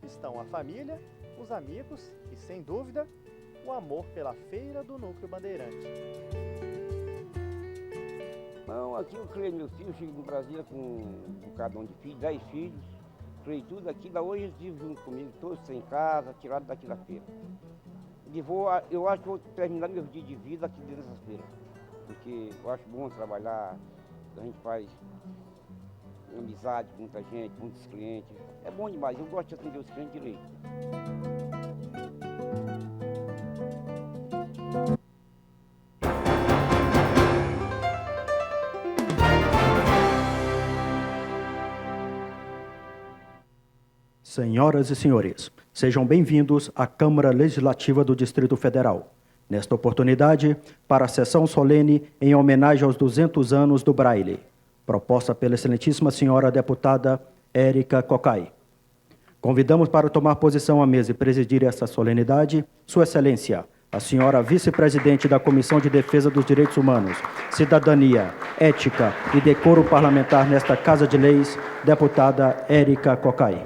estão a família, os amigos e, sem dúvida, o amor pela feira do Núcleo Bandeirante. Não, aqui eu criei meus filhos, cheguei no Brasil com um bocadão de filhos, 10 filhos. Criei tudo aqui, da hoje eles vivem junto comigo, todos sem casa, tirados daqui da feira. Eu acho que vou terminar meus dias de vida aqui dentro dessas feiras. Porque eu acho bom trabalhar, a gente faz amizade com muita gente, muitos clientes. É bom demais, eu gosto de atender os clientes direito. Senhoras e senhores, sejam bem-vindos à Câmara Legislativa do Distrito Federal. Nesta oportunidade, para a sessão solene em homenagem aos 200 anos do Braille, proposta pela excelentíssima senhora deputada Érica Cocai. Convidamos para tomar posição à mesa e presidir esta solenidade, Sua Excelência, a senhora vice-presidente da Comissão de Defesa dos Direitos Humanos, Cidadania, Ética e Decoro Parlamentar nesta Casa de Leis, deputada Érica Cocai.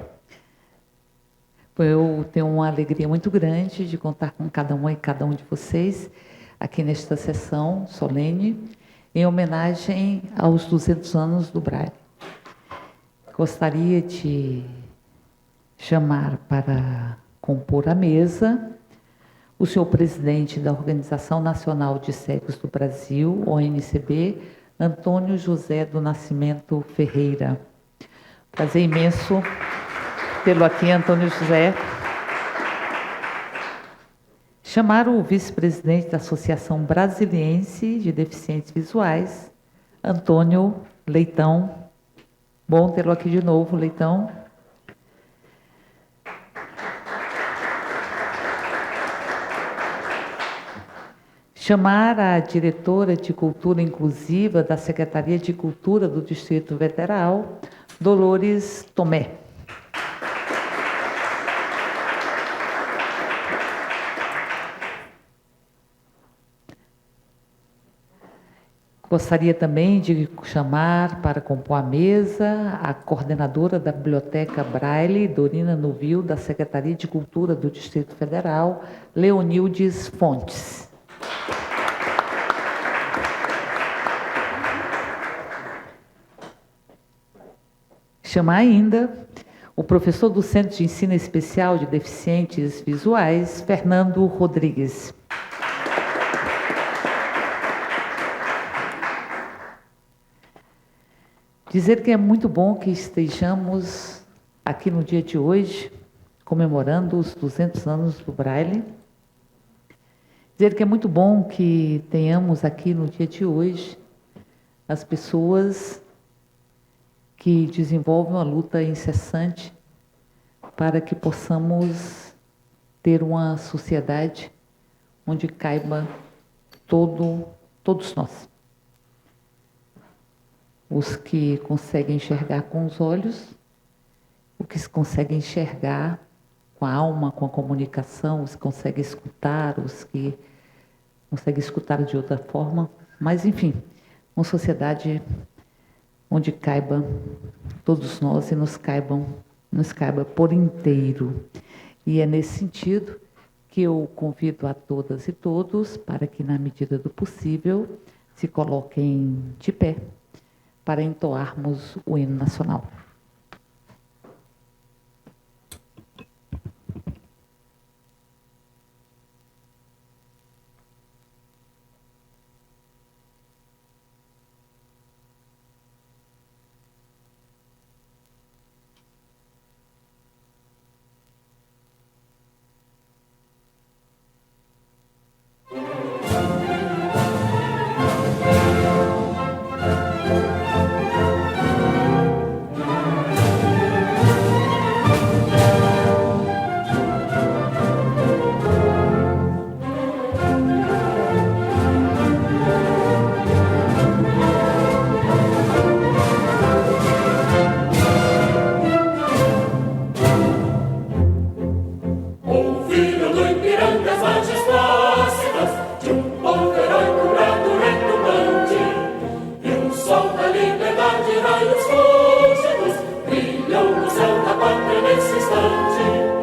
Eu tenho uma alegria muito grande de contar com cada uma e cada um de vocês aqui nesta sessão solene, em homenagem aos 200 anos do Braille. Gostaria de chamar para compor a mesa o senhor presidente da Organização Nacional de Cegos do Brasil, ONCB, Antônio José do Nascimento Ferreira. Prazer imenso tê-lo aqui, Antônio José. Chamar o vice-presidente da Associação Brasiliense de Deficientes Visuais, Antônio Leitão. Bom tê-lo aqui de novo, Leitão. Chamar a diretora de Cultura Inclusiva da Secretaria de Cultura do Distrito Federal, Dolores Tomé. Gostaria também de chamar para compor a mesa a coordenadora da Biblioteca Braille, Dorina Novil, da Secretaria de Cultura do Distrito Federal, Leonildes Fontes. Chamar ainda o professor do Centro de Ensino Especial de Deficientes Visuais, Fernando Rodrigues. Dizer que é muito bom que estejamos aqui no dia de hoje, comemorando os 200 anos do Braille. Dizer que é muito bom que tenhamos aqui no dia de hoje as pessoas que desenvolvem uma luta incessante para que possamos ter uma sociedade onde caiba todos nós. Os que conseguem enxergar com os olhos, os que conseguem enxergar com a alma, com a comunicação, os que conseguem escutar, os que conseguem escutar de outra forma, mas enfim, uma sociedade onde caiba todos nós e nos caiba por inteiro. E é nesse sentido que eu convido a todas e todos para que, na medida do possível, se coloquem de pé para entoarmos o hino nacional. Raios fúlgidos brilham no céu da pátria nesse instante.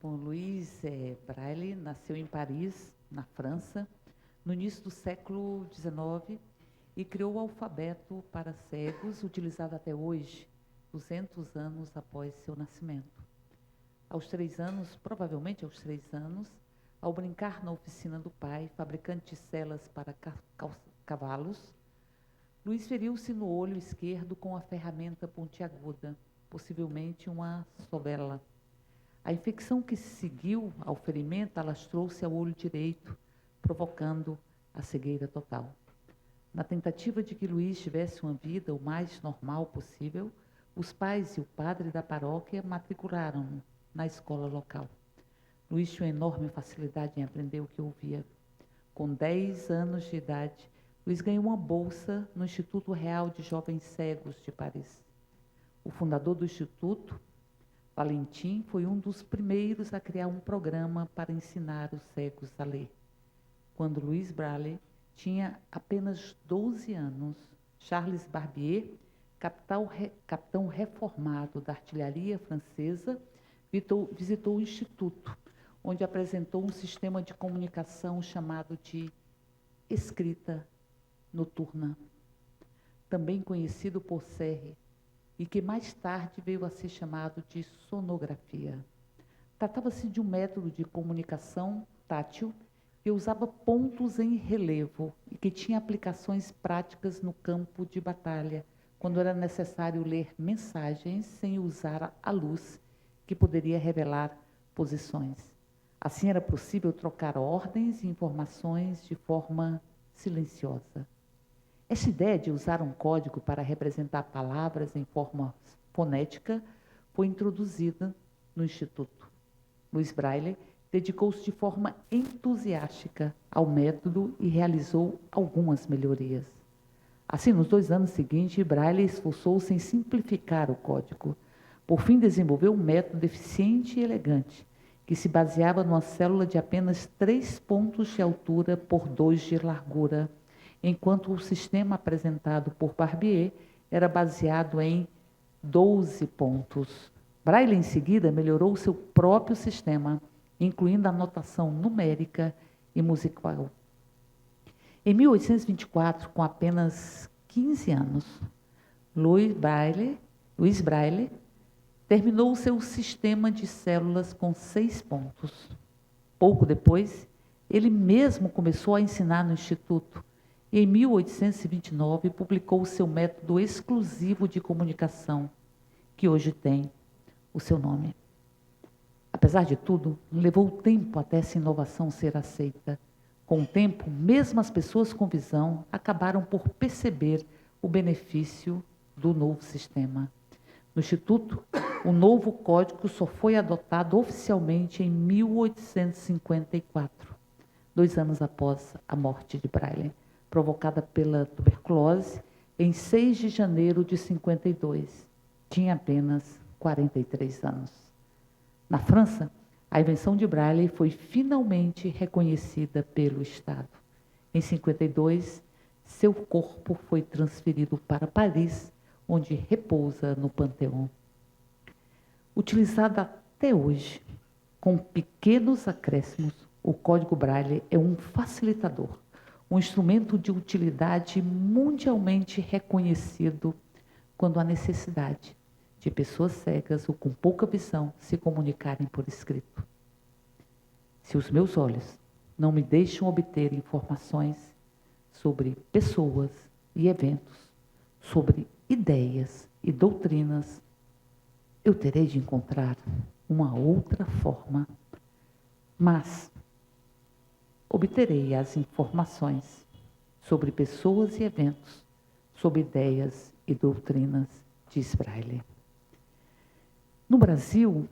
Bom, Louis Braille nasceu em Paris, na França, no início do século XIX e criou o alfabeto para cegos, utilizado até hoje, 200 anos após seu nascimento. Aos 3 anos, provavelmente aos 3 anos, ao brincar na oficina do pai, fabricante de selas para cavalos, Luís feriu-se no olho esquerdo com a ferramenta pontiaguda, possivelmente uma sovela. A infecção que seguiu ao ferimento alastrou-se ao olho direito, provocando a cegueira total. Na tentativa de que Luís tivesse uma vida o mais normal possível, os pais e o padre da paróquia matricularam-no na escola local. Luís tinha enorme facilidade em aprender o que ouvia. Com 10 anos de idade, Luís ganhou uma bolsa no Instituto Real de Jovens Cegos de Paris. O fundador do Instituto, Valentin, foi um dos primeiros a criar um programa para ensinar os cegos a ler. Quando Louis Braille tinha apenas 12 anos, Charles Barbier, capitão reformado da artilharia francesa, visitou o Instituto, onde apresentou um sistema de comunicação chamado de escrita noturna, também conhecido por Serre, e que mais tarde veio a ser chamado de sonografia. Tratava-se de um método de comunicação tátil que usava pontos em relevo e que tinha aplicações práticas no campo de batalha, quando era necessário ler mensagens sem usar a luz, que poderia revelar posições. Assim era possível trocar ordens e informações de forma silenciosa. Essa ideia de usar um código para representar palavras em forma fonética foi introduzida no Instituto. Louis Braille dedicou-se de forma entusiástica ao método e realizou algumas melhorias. Assim, nos 2 anos seguintes, Braille esforçou-se em simplificar o código. Por fim, desenvolveu um método eficiente e elegante, que se baseava numa célula de apenas 3 pontos de altura por 2 de largura, enquanto o sistema apresentado por Barbier era baseado em 12 pontos. Braille, em seguida, melhorou seu próprio sistema, incluindo a notação numérica e musical. Em 1824, com apenas 15 anos, Louis Braille terminou seu sistema de células com 6 pontos. Pouco depois, ele mesmo começou a ensinar no Instituto. Em 1829, publicou seu método exclusivo de comunicação, que hoje tem o seu nome. Apesar de tudo, levou tempo até essa inovação ser aceita. Com o tempo, mesmo as pessoas com visão acabaram por perceber o benefício do novo sistema. No Instituto, o novo código só foi adotado oficialmente em 1854, 2 anos após a morte de Braille, provocada pela tuberculose, em 6 de janeiro de 52. Tinha apenas 43 anos. Na França, a invenção de Braille foi finalmente reconhecida pelo Estado. Em 52, seu corpo foi transferido para Paris, onde repousa no Panteão. Utilizado até hoje, com pequenos acréscimos, o código Braille é um facilitador, um instrumento de utilidade mundialmente reconhecido quando há necessidade de pessoas cegas ou com pouca visão se comunicarem por escrito. Se os meus olhos não me deixam obter informações sobre pessoas e eventos, sobre ideias e doutrinas, eu terei de encontrar uma outra forma, mas obterei as informações sobre pessoas e eventos, sobre ideias e doutrinas, diz Braille. No Brasil,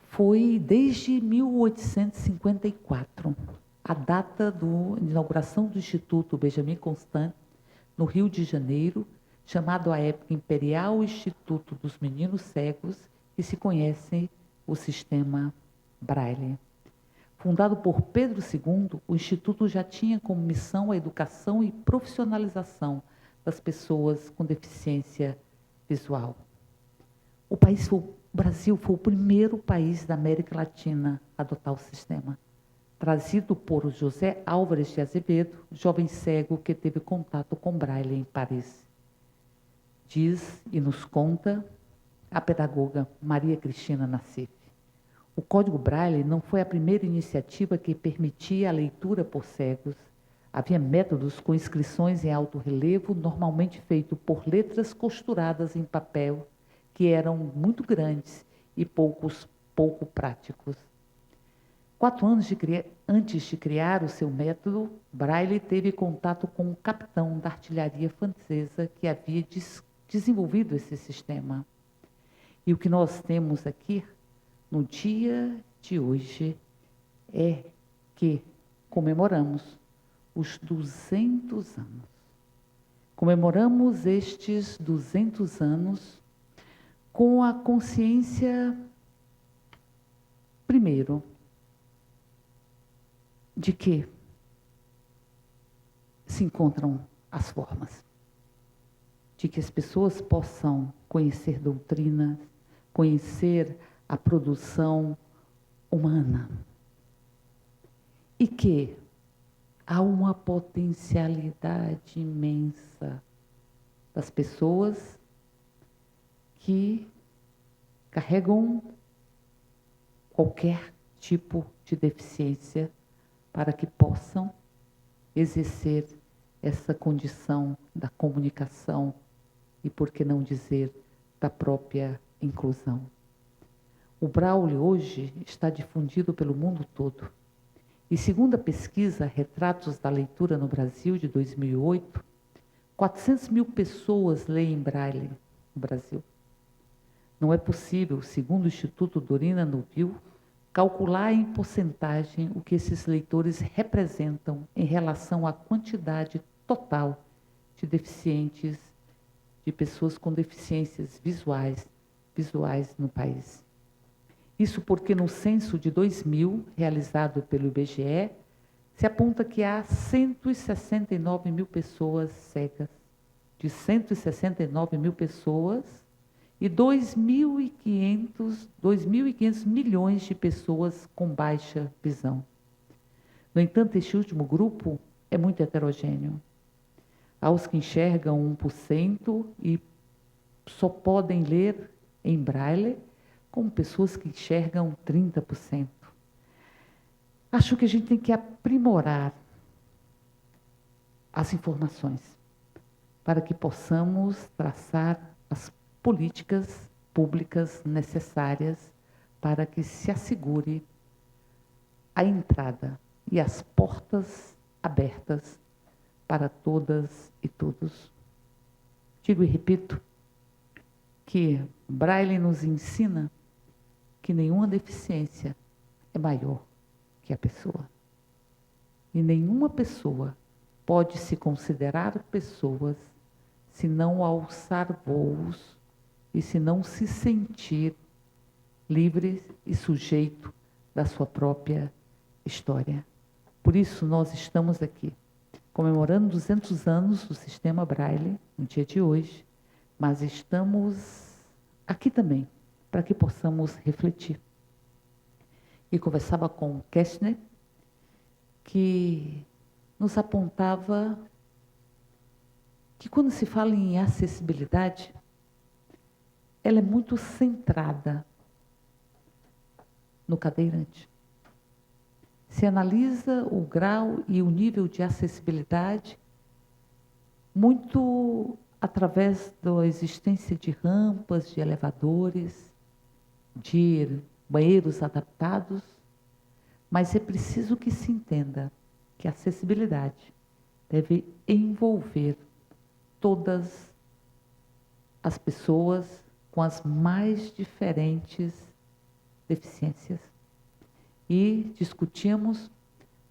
foi desde 1854, a data da inauguração do Instituto Benjamin Constant, no Rio de Janeiro, chamado à época Imperial Instituto dos Meninos Cegos, que se conhece o sistema Braille. Fundado por Pedro II, o Instituto já tinha como missão a educação e profissionalização das pessoas com deficiência visual. O país foi o O Brasil foi o primeiro país da América Latina a adotar o sistema, trazido por José Álvares de Azevedo, jovem cego que teve contato com Braille em Paris. Diz e nos conta a pedagoga Maria Cristina Nassif. O Código Braille não foi a primeira iniciativa que permitia a leitura por cegos. Havia métodos com inscrições em alto relevo, normalmente feito por letras costuradas em papel, que eram muito grandes e pouco práticos. 4 anos antes de criar o seu método, Braille teve contato com um capitão da artilharia francesa que havia desenvolvido esse sistema. E o que nós temos aqui, no dia de hoje, é que comemoramos os 200 anos. Comemoramos estes 200 anos com a consciência, primeiro, de que se encontram as formas, de que as pessoas possam conhecer doutrinas, conhecer a produção humana, e que há uma potencialidade imensa das pessoas que carregam qualquer tipo de deficiência para que possam exercer essa condição da comunicação e, por que não dizer, da própria inclusão. O Braille hoje está difundido pelo mundo todo. E segundo a pesquisa Retratos da Leitura no Brasil, de 2008, 400 mil pessoas leem Braille no Brasil. Não é possível, segundo o Instituto Dorina Nubil, calcular em porcentagem o que esses leitores representam em relação à quantidade total de deficientes, de pessoas com deficiências visuais no país. Isso porque no censo de 2000, realizado pelo IBGE, se aponta que há 169 mil pessoas cegas. De 169 mil pessoas, e 2.500 milhões de pessoas com baixa visão. No entanto, este último grupo é muito heterogêneo. Há os que enxergam 1% e só podem ler em Braille, como pessoas que enxergam 30%. Acho que a gente tem que aprimorar as informações para que possamos traçar as políticas públicas necessárias para que se assegure a entrada e as portas abertas para todas e todos. Digo e repito que Braille nos ensina que nenhuma deficiência é maior que a pessoa. E nenhuma pessoa pode se considerar pessoas se não alçar voos e se não se sentir livre e sujeito da sua própria história. Por isso nós estamos aqui, comemorando 200 anos do Sistema Braille, no dia de hoje, mas estamos aqui também para que possamos refletir. E conversava com Kestner, que nos apontava que quando se fala em acessibilidade, ela é muito centrada no cadeirante. Se analisa o grau e o nível de acessibilidade muito através da existência de rampas, de elevadores, de banheiros adaptados, mas é preciso que se entenda que a acessibilidade deve envolver todas as pessoas com as mais diferentes deficiências. E discutimos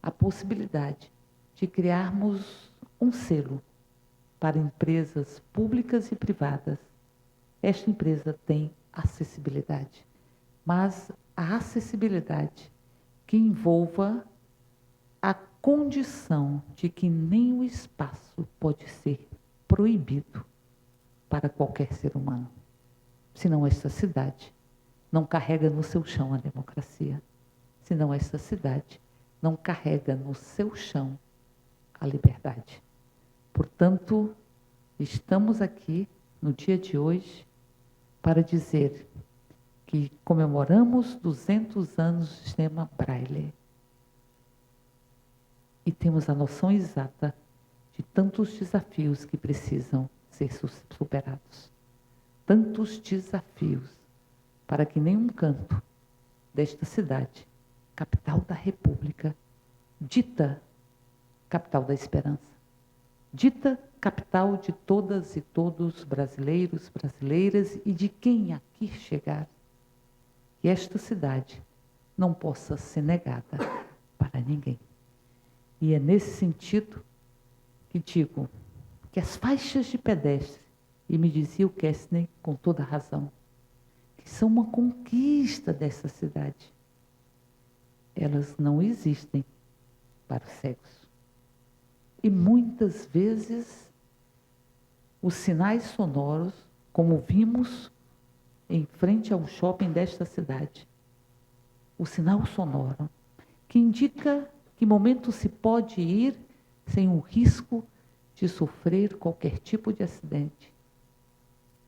a possibilidade de criarmos um selo para empresas públicas e privadas. Esta empresa tem acessibilidade, mas a acessibilidade que envolva a condição de que nenhum espaço pode ser proibido para qualquer ser humano. Senão esta cidade não carrega no seu chão a democracia, senão esta cidade não carrega no seu chão a liberdade. Portanto, estamos aqui no dia de hoje para dizer que comemoramos 200 anos do sistema Braille e temos a noção exata de tantos desafios que precisam ser superados. Tantos desafios para que nenhum canto desta cidade, capital da República, dita capital da esperança, dita capital de todas e todos brasileiros, brasileiras e de quem aqui chegar, que esta cidade não possa ser negada para ninguém. E é nesse sentido que digo que as faixas de pedestre, e me dizia o Kessner com toda razão, que são uma conquista dessa cidade, elas não existem para os cegos. E muitas vezes os sinais sonoros, como vimos em frente ao shopping desta cidade, o sinal sonoro, que indica que momento se pode ir sem o risco de sofrer qualquer tipo de acidente.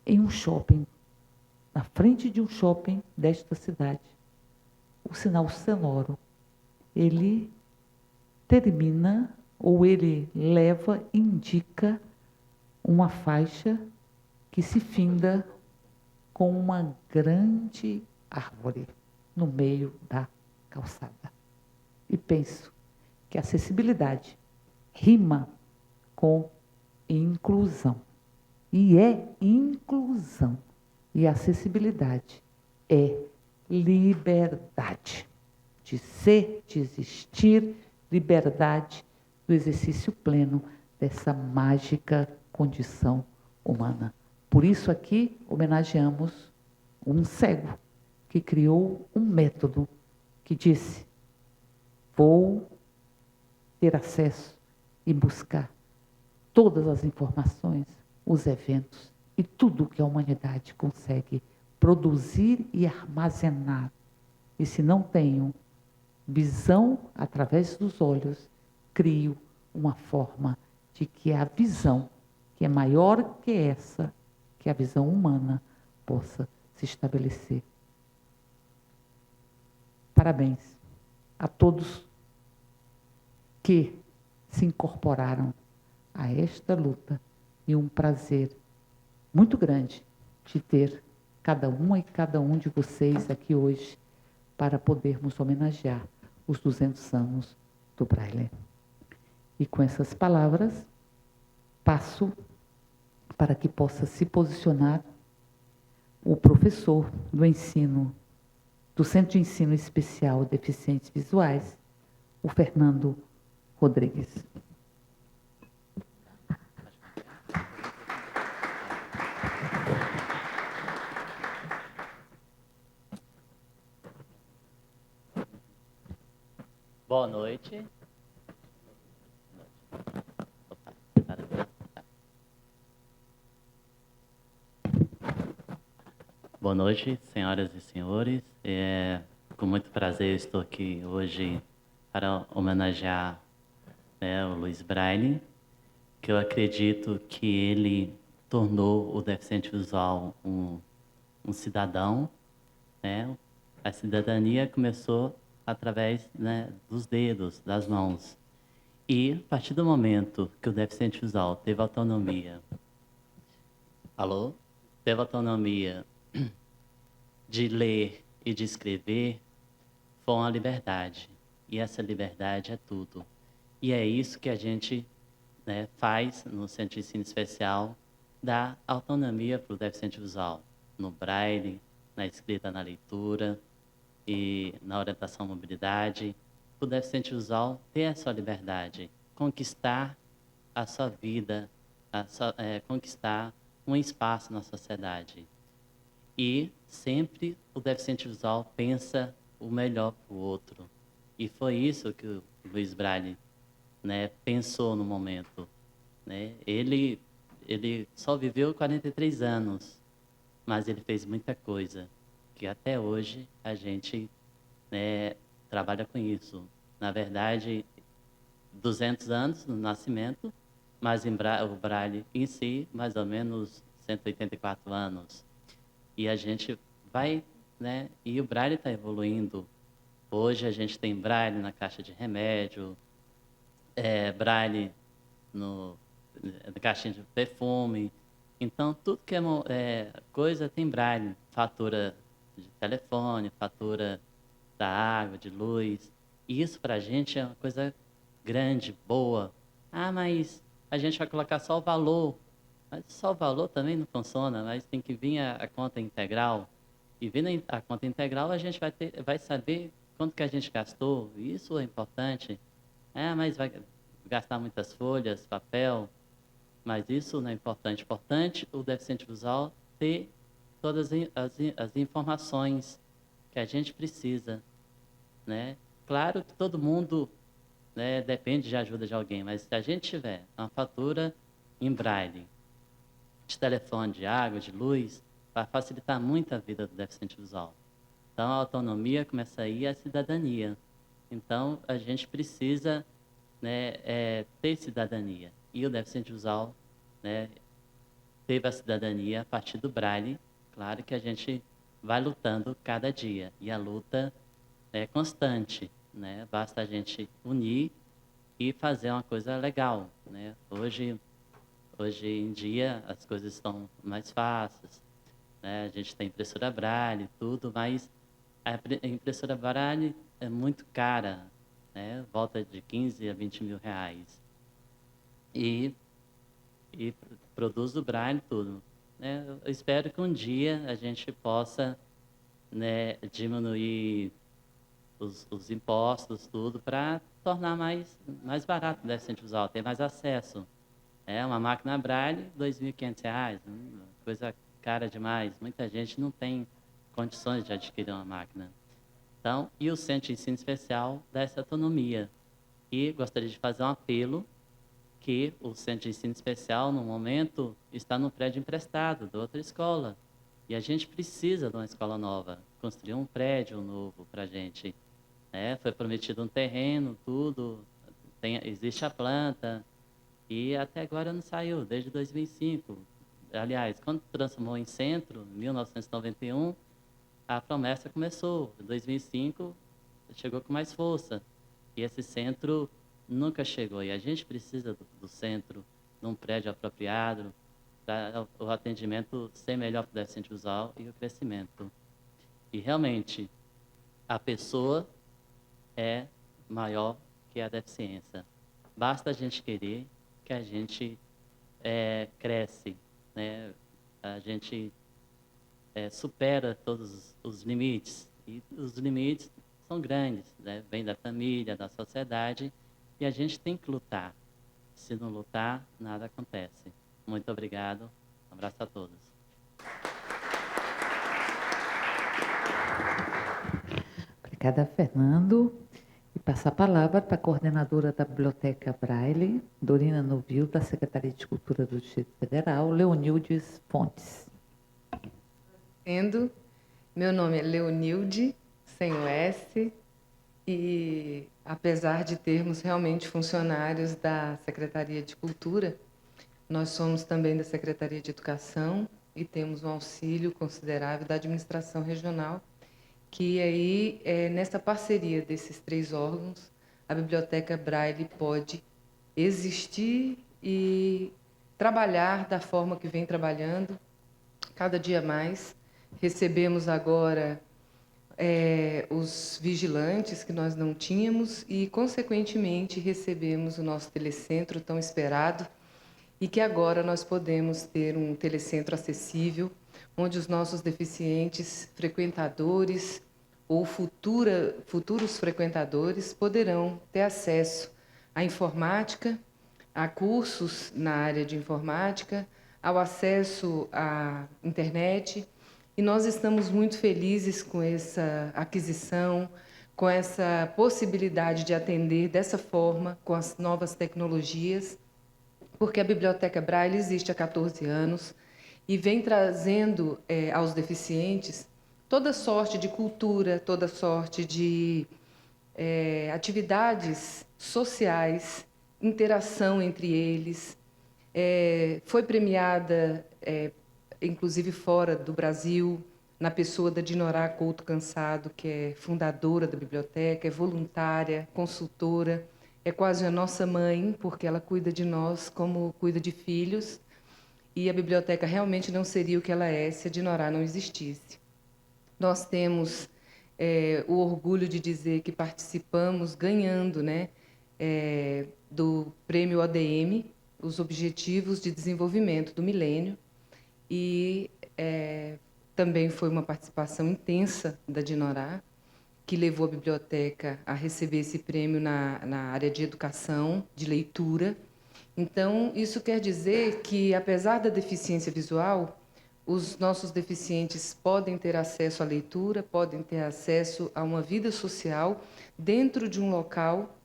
Em um shopping, na frente de um shopping desta cidade, o sinal sonoro, ele termina, ou ele leva, indica uma faixa que se finda com uma grande árvore no meio da calçada. E penso que a acessibilidade rima com inclusão. E é inclusão. E a acessibilidade é liberdade. De ser, de existir, liberdade do exercício pleno dessa mágica condição humana. Por isso aqui homenageamos um cego que criou um método que disse: vou ter acesso e buscar todas as informações, os eventos e tudo que a humanidade consegue produzir e armazenar. E se não tenho visão através dos olhos, crio uma forma de que a visão, que é maior que essa, que a visão humana, possa se estabelecer. Parabéns a todos que se incorporaram a esta luta e um prazer muito grande de ter cada uma e cada um de vocês aqui hoje para podermos homenagear os 200 anos do Braille. E com essas palavras, passo para que possa se posicionar o professor do ensino, do Centro de Ensino Especial Deficientes Visuais, o Fernando Rodrigues. Boa noite. Boa noite, senhoras e senhores. Com muito prazer eu estou aqui hoje para homenagear, o Luiz Braille, que eu acredito que ele tornou o deficiente visual um cidadão. A cidadania começou através, dos dedos, das mãos. E, a partir do momento que o deficiente visual teve autonomia, teve autonomia de ler e de escrever, foi uma liberdade. E essa liberdade é tudo. E é isso que a gente faz no Centro de Ensino Especial, dá autonomia para o deficiente visual, no braille, na escrita, na leitura, e na orientação à mobilidade, o deficiente visual ter a sua liberdade, conquistar a sua vida, conquistar um espaço na sociedade. E sempre o deficiente visual pensa o melhor para o outro. E foi isso que o Luiz Braille pensou no momento. Ele só viveu 43 anos, mas ele fez muita coisa que até hoje a gente, né, trabalha com isso. Na verdade, 200 anos no nascimento, mas o Braille em si, mais ou menos 184 anos. E a gente vai, né, e o Braille está evoluindo. Hoje a gente tem Braille na caixa de remédio, Braille na caixinha de perfume. Então, tudo que é coisa tem Braille. Fatura de telefone, fatura da água, de luz. E isso para a gente é uma coisa grande, boa. Ah, mas a gente vai colocar só o valor. Mas só o valor também não funciona, mas tem que vir a conta integral. E vindo a conta integral, a gente vai saber quanto que a gente gastou. Isso é importante. Mas vai gastar muitas folhas, papel, mas isso não é importante. Importante o deficiente visual ter todas as informações que a gente precisa, né? Claro que todo mundo, né, depende de ajuda de alguém, mas se a gente tiver uma fatura em Braille, de telefone, de água, de luz, vai facilitar muito a vida do deficiente visual. Então, a autonomia começa aí a cidadania. Então, a gente precisa, né, ter cidadania. E o deficiente visual, né, teve a cidadania a partir do Braille. Claro que a gente vai lutando cada dia. E a luta é constante, né? Basta a gente unir e fazer uma coisa legal, né? Hoje em dia, as coisas estão mais fáceis, né? A gente tem impressora Braille e tudo, mas a impressora Braille é muito cara, né? Volta de 15 a 20 mil reais. E produz o Braille tudo, né? Eu espero que um dia a gente possa, né, diminuir os impostos, tudo, para tornar mais barato o deficiente visual, ter mais acesso. Uma máquina Braille, R$ 2.500, coisa cara demais. Muita gente não tem condições de adquirir uma máquina. Então, e o Centro de Ensino Especial dá essa autonomia. E gostaria de fazer um apelo que o Centro de Ensino Especial, no momento, está no prédio emprestado de outra escola. E a gente precisa de uma escola nova, construir um prédio novo para a gente. Foi prometido um terreno, tudo, existe a planta, e até agora não saiu, desde 2005. Aliás, quando transformou em centro, em 1991, a promessa começou. Em 2005, chegou com mais força. E esse centro nunca chegou. E a gente precisa do centro, num prédio apropriado, para o atendimento ser melhor para o deficiente visual e o crescimento. E, realmente, a pessoa é maior que a deficiência. Basta a gente querer que a gente cresce, né? A gente supera todos os limites. E os limites são grandes, né? Vem da família, da sociedade, e a gente tem que lutar. Se não lutar, nada acontece. Muito obrigado. Um abraço a todos. Obrigada, Fernando. E passo a palavra para a coordenadora da Biblioteca Braille, Dorina Novil, da Secretaria de Cultura do Distrito Federal, Leonildes Fontes. Meu nome é Leonilde, sem o S, e apesar de termos realmente funcionários da Secretaria de Cultura, nós somos também da Secretaria de Educação e temos um auxílio considerável da administração regional, que aí, nessa parceria desses três órgãos, a Biblioteca Braille pode existir e trabalhar da forma que vem trabalhando, cada dia mais. Recebemos agora os vigilantes que nós não tínhamos e, consequentemente, recebemos o nosso telecentro tão esperado e que agora nós podemos ter um telecentro acessível, onde os nossos deficientes frequentadores ou futuros frequentadores poderão ter acesso à informática, a cursos na área de informática, ao acesso à internet. E nós estamos muito felizes com essa aquisição, com essa possibilidade de atender dessa forma, com as novas tecnologias, porque a Biblioteca Braille existe há 14 anos e vem trazendo aos deficientes toda sorte de cultura, toda sorte de atividades sociais, interação entre eles. Foi premiada, inclusive fora do Brasil, na pessoa da Dinorá Couto Cansado, que é fundadora da biblioteca, é voluntária, consultora, é quase a nossa mãe, porque ela cuida de nós como cuida de filhos, e a biblioteca realmente não seria o que ela é se a Dinorá não existisse. Nós temos o orgulho de dizer que participamos, ganhando, né, do Prêmio ODM, os Objetivos de Desenvolvimento do Milênio, e também foi uma participação intensa da Dinorá, que levou a biblioteca a receber esse prêmio na área de educação, de leitura. Então, isso quer dizer que, apesar da deficiência visual, os nossos deficientes podem ter acesso à leitura, podem ter acesso a uma vida social dentro de um local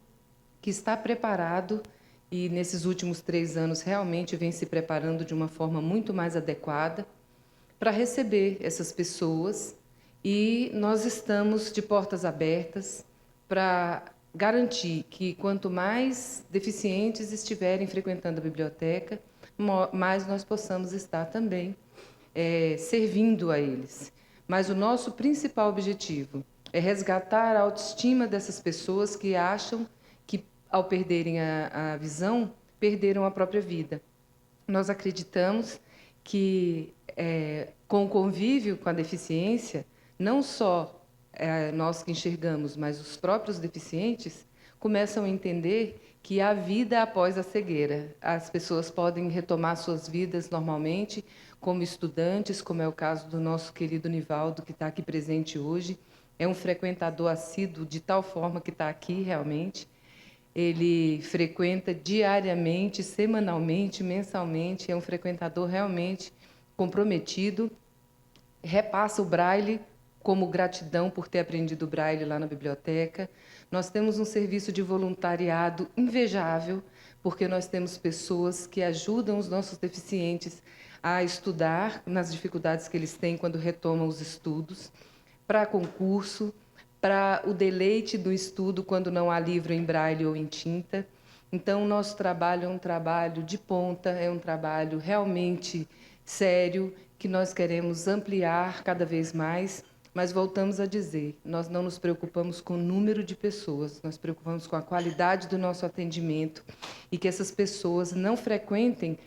que está preparado e, nesses últimos 3 anos, realmente vem se preparando de uma forma muito mais adequada para receber essas pessoas. E nós estamos de portas abertas para garantir que, quanto mais deficientes estiverem frequentando a biblioteca, mais nós possamos estar também servindo a eles. Mas o nosso principal objetivo é resgatar a autoestima dessas pessoas que acham que, ao perderem a visão, perderam a própria vida. Nós acreditamos que, com o convívio com a deficiência, não só nós que enxergamos, mas os próprios deficientes começam a entender que há vida após a cegueira. As pessoas podem retomar suas vidas normalmente, como estudantes, como é o caso do nosso querido Nivaldo, que está aqui presente hoje. É um frequentador assíduo, de tal forma que está aqui realmente. Ele frequenta diariamente, semanalmente, mensalmente, é um frequentador realmente comprometido, repassa o Braille como gratidão por ter aprendido Braille lá na biblioteca. Nós temos um serviço de voluntariado invejável, porque nós temos pessoas que ajudam os nossos deficientes a estudar nas dificuldades que eles têm quando retomam os estudos, para concurso, para o deleite do estudo quando não há livro em Braille ou em tinta. Então, o nosso trabalho é um trabalho de ponta, é um trabalho realmente sério, que nós queremos ampliar cada vez mais. Mas voltamos a dizer, nós não nos preocupamos com o número de pessoas, nós preocupamos com a qualidade do nosso atendimento e que essas pessoas não frequentem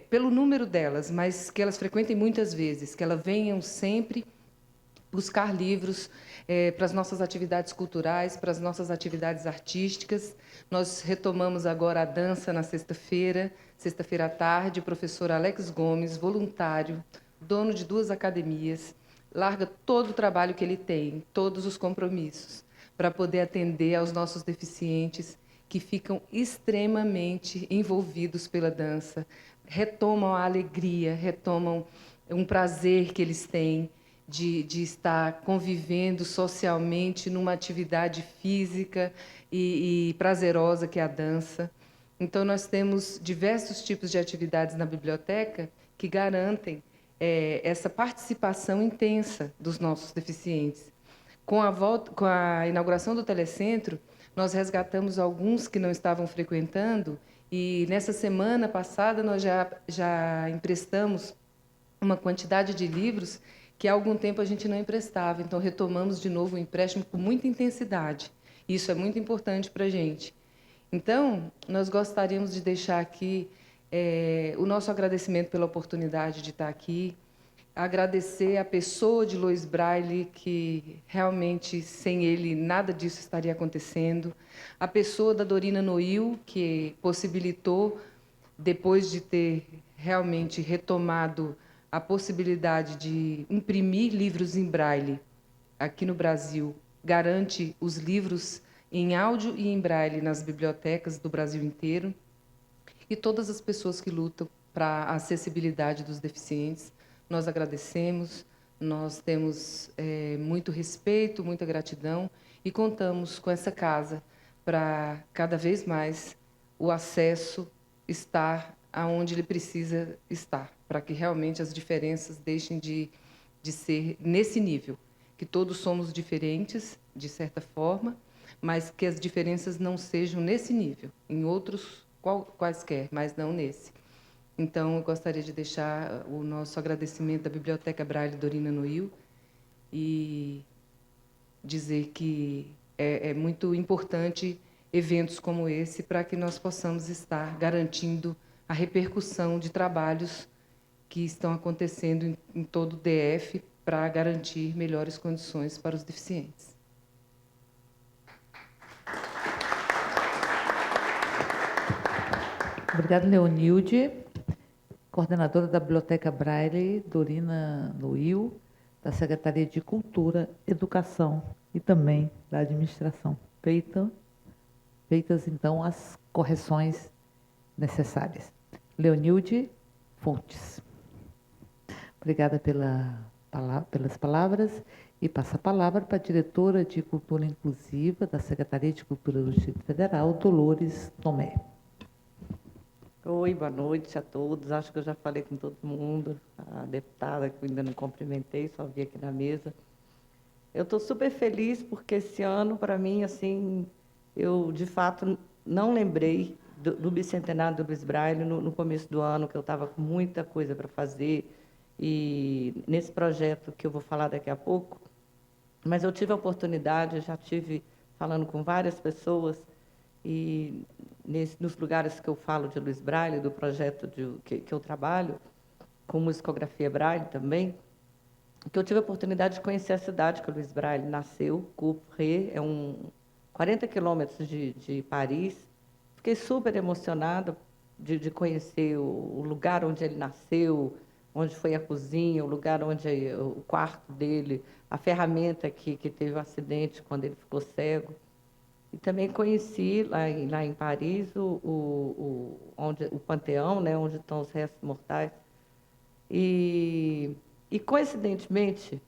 pelo número delas, mas que elas frequentem muitas vezes, que elas venham sempre buscar livros para as nossas atividades culturais, para as nossas atividades artísticas. Nós retomamos agora a dança na sexta-feira à tarde, o professor Alex Gomes, voluntário, dono de 2 academias, larga todo o trabalho que ele tem, todos os compromissos, para poder atender aos nossos deficientes que ficam extremamente envolvidos pela dança, retomam a alegria, retomam um prazer que eles têm de estar convivendo socialmente numa atividade física e prazerosa que é a dança. Então, nós temos diversos tipos de atividades na biblioteca que garantem essa participação intensa dos nossos deficientes. Com a inauguração do telecentro, nós resgatamos alguns que não estavam frequentando e, nessa semana passada, nós já emprestamos uma quantidade de livros que há algum tempo a gente não emprestava. Então, retomamos de novo o empréstimo com muita intensidade. Isso é muito importante para a gente. Então, nós gostaríamos de deixar aqui o nosso agradecimento pela oportunidade de estar aqui, agradecer a pessoa de Lois Braille, que realmente, sem ele, nada disso estaria acontecendo, a pessoa da Dorina Noil, que possibilitou, depois de ter realmente retomado a possibilidade de imprimir livros em Braille aqui no Brasil, garante os livros em áudio e em Braille nas bibliotecas do Brasil inteiro, e todas as pessoas que lutam para a acessibilidade dos deficientes. Nós agradecemos, nós temos muito respeito, muita gratidão e contamos com essa casa para, cada vez mais, o acesso estar aonde ele precisa estar, para que realmente as diferenças deixem de de ser nesse nível, que todos somos diferentes, de certa forma, mas que as diferenças não sejam nesse nível, em outros quaisquer, mas não nesse. Então, eu gostaria de deixar o nosso agradecimento da Biblioteca Braille Dorina Noil e dizer que é muito importante eventos como esse para que nós possamos estar garantindo a repercussão de trabalhos que estão acontecendo em todo o DF para garantir melhores condições para os deficientes. Obrigada, Leonilde, coordenadora da Biblioteca Braille Dorina Noil, da Secretaria de Cultura, Educação e também da Administração. Feitas, então, as correções necessárias. Leonilde Fontes. Obrigada pelas palavras e passo a palavra para a diretora de Cultura Inclusiva da Secretaria de Cultura do Distrito Federal, Dolores Tomé. Oi, boa noite a todos. Acho que eu já falei com todo mundo. A deputada, que eu ainda não cumprimentei, só vi aqui na mesa. Eu estou super feliz porque esse ano, para mim, assim, eu, de fato, não lembrei do bicentenário do Luiz Braille no começo do ano, que eu estava com muita coisa para fazer, e nesse projeto que eu vou falar daqui a pouco, mas eu tive a oportunidade, já tive falando com várias pessoas, e nos lugares que eu falo de Luiz Braille, do projeto que eu trabalho, com musicografia Braille também, que eu tive a oportunidade de conhecer a cidade que o Luiz Braille nasceu, Couperet, 40 quilômetros de Paris. Fiquei super emocionada de conhecer o lugar onde ele nasceu, onde foi a cozinha, o lugar onde o quarto dele, a ferramenta que teve o acidente quando ele ficou cego. E também conheci lá em Paris o Panteão, né, onde estão os restos mortais. E coincidentemente,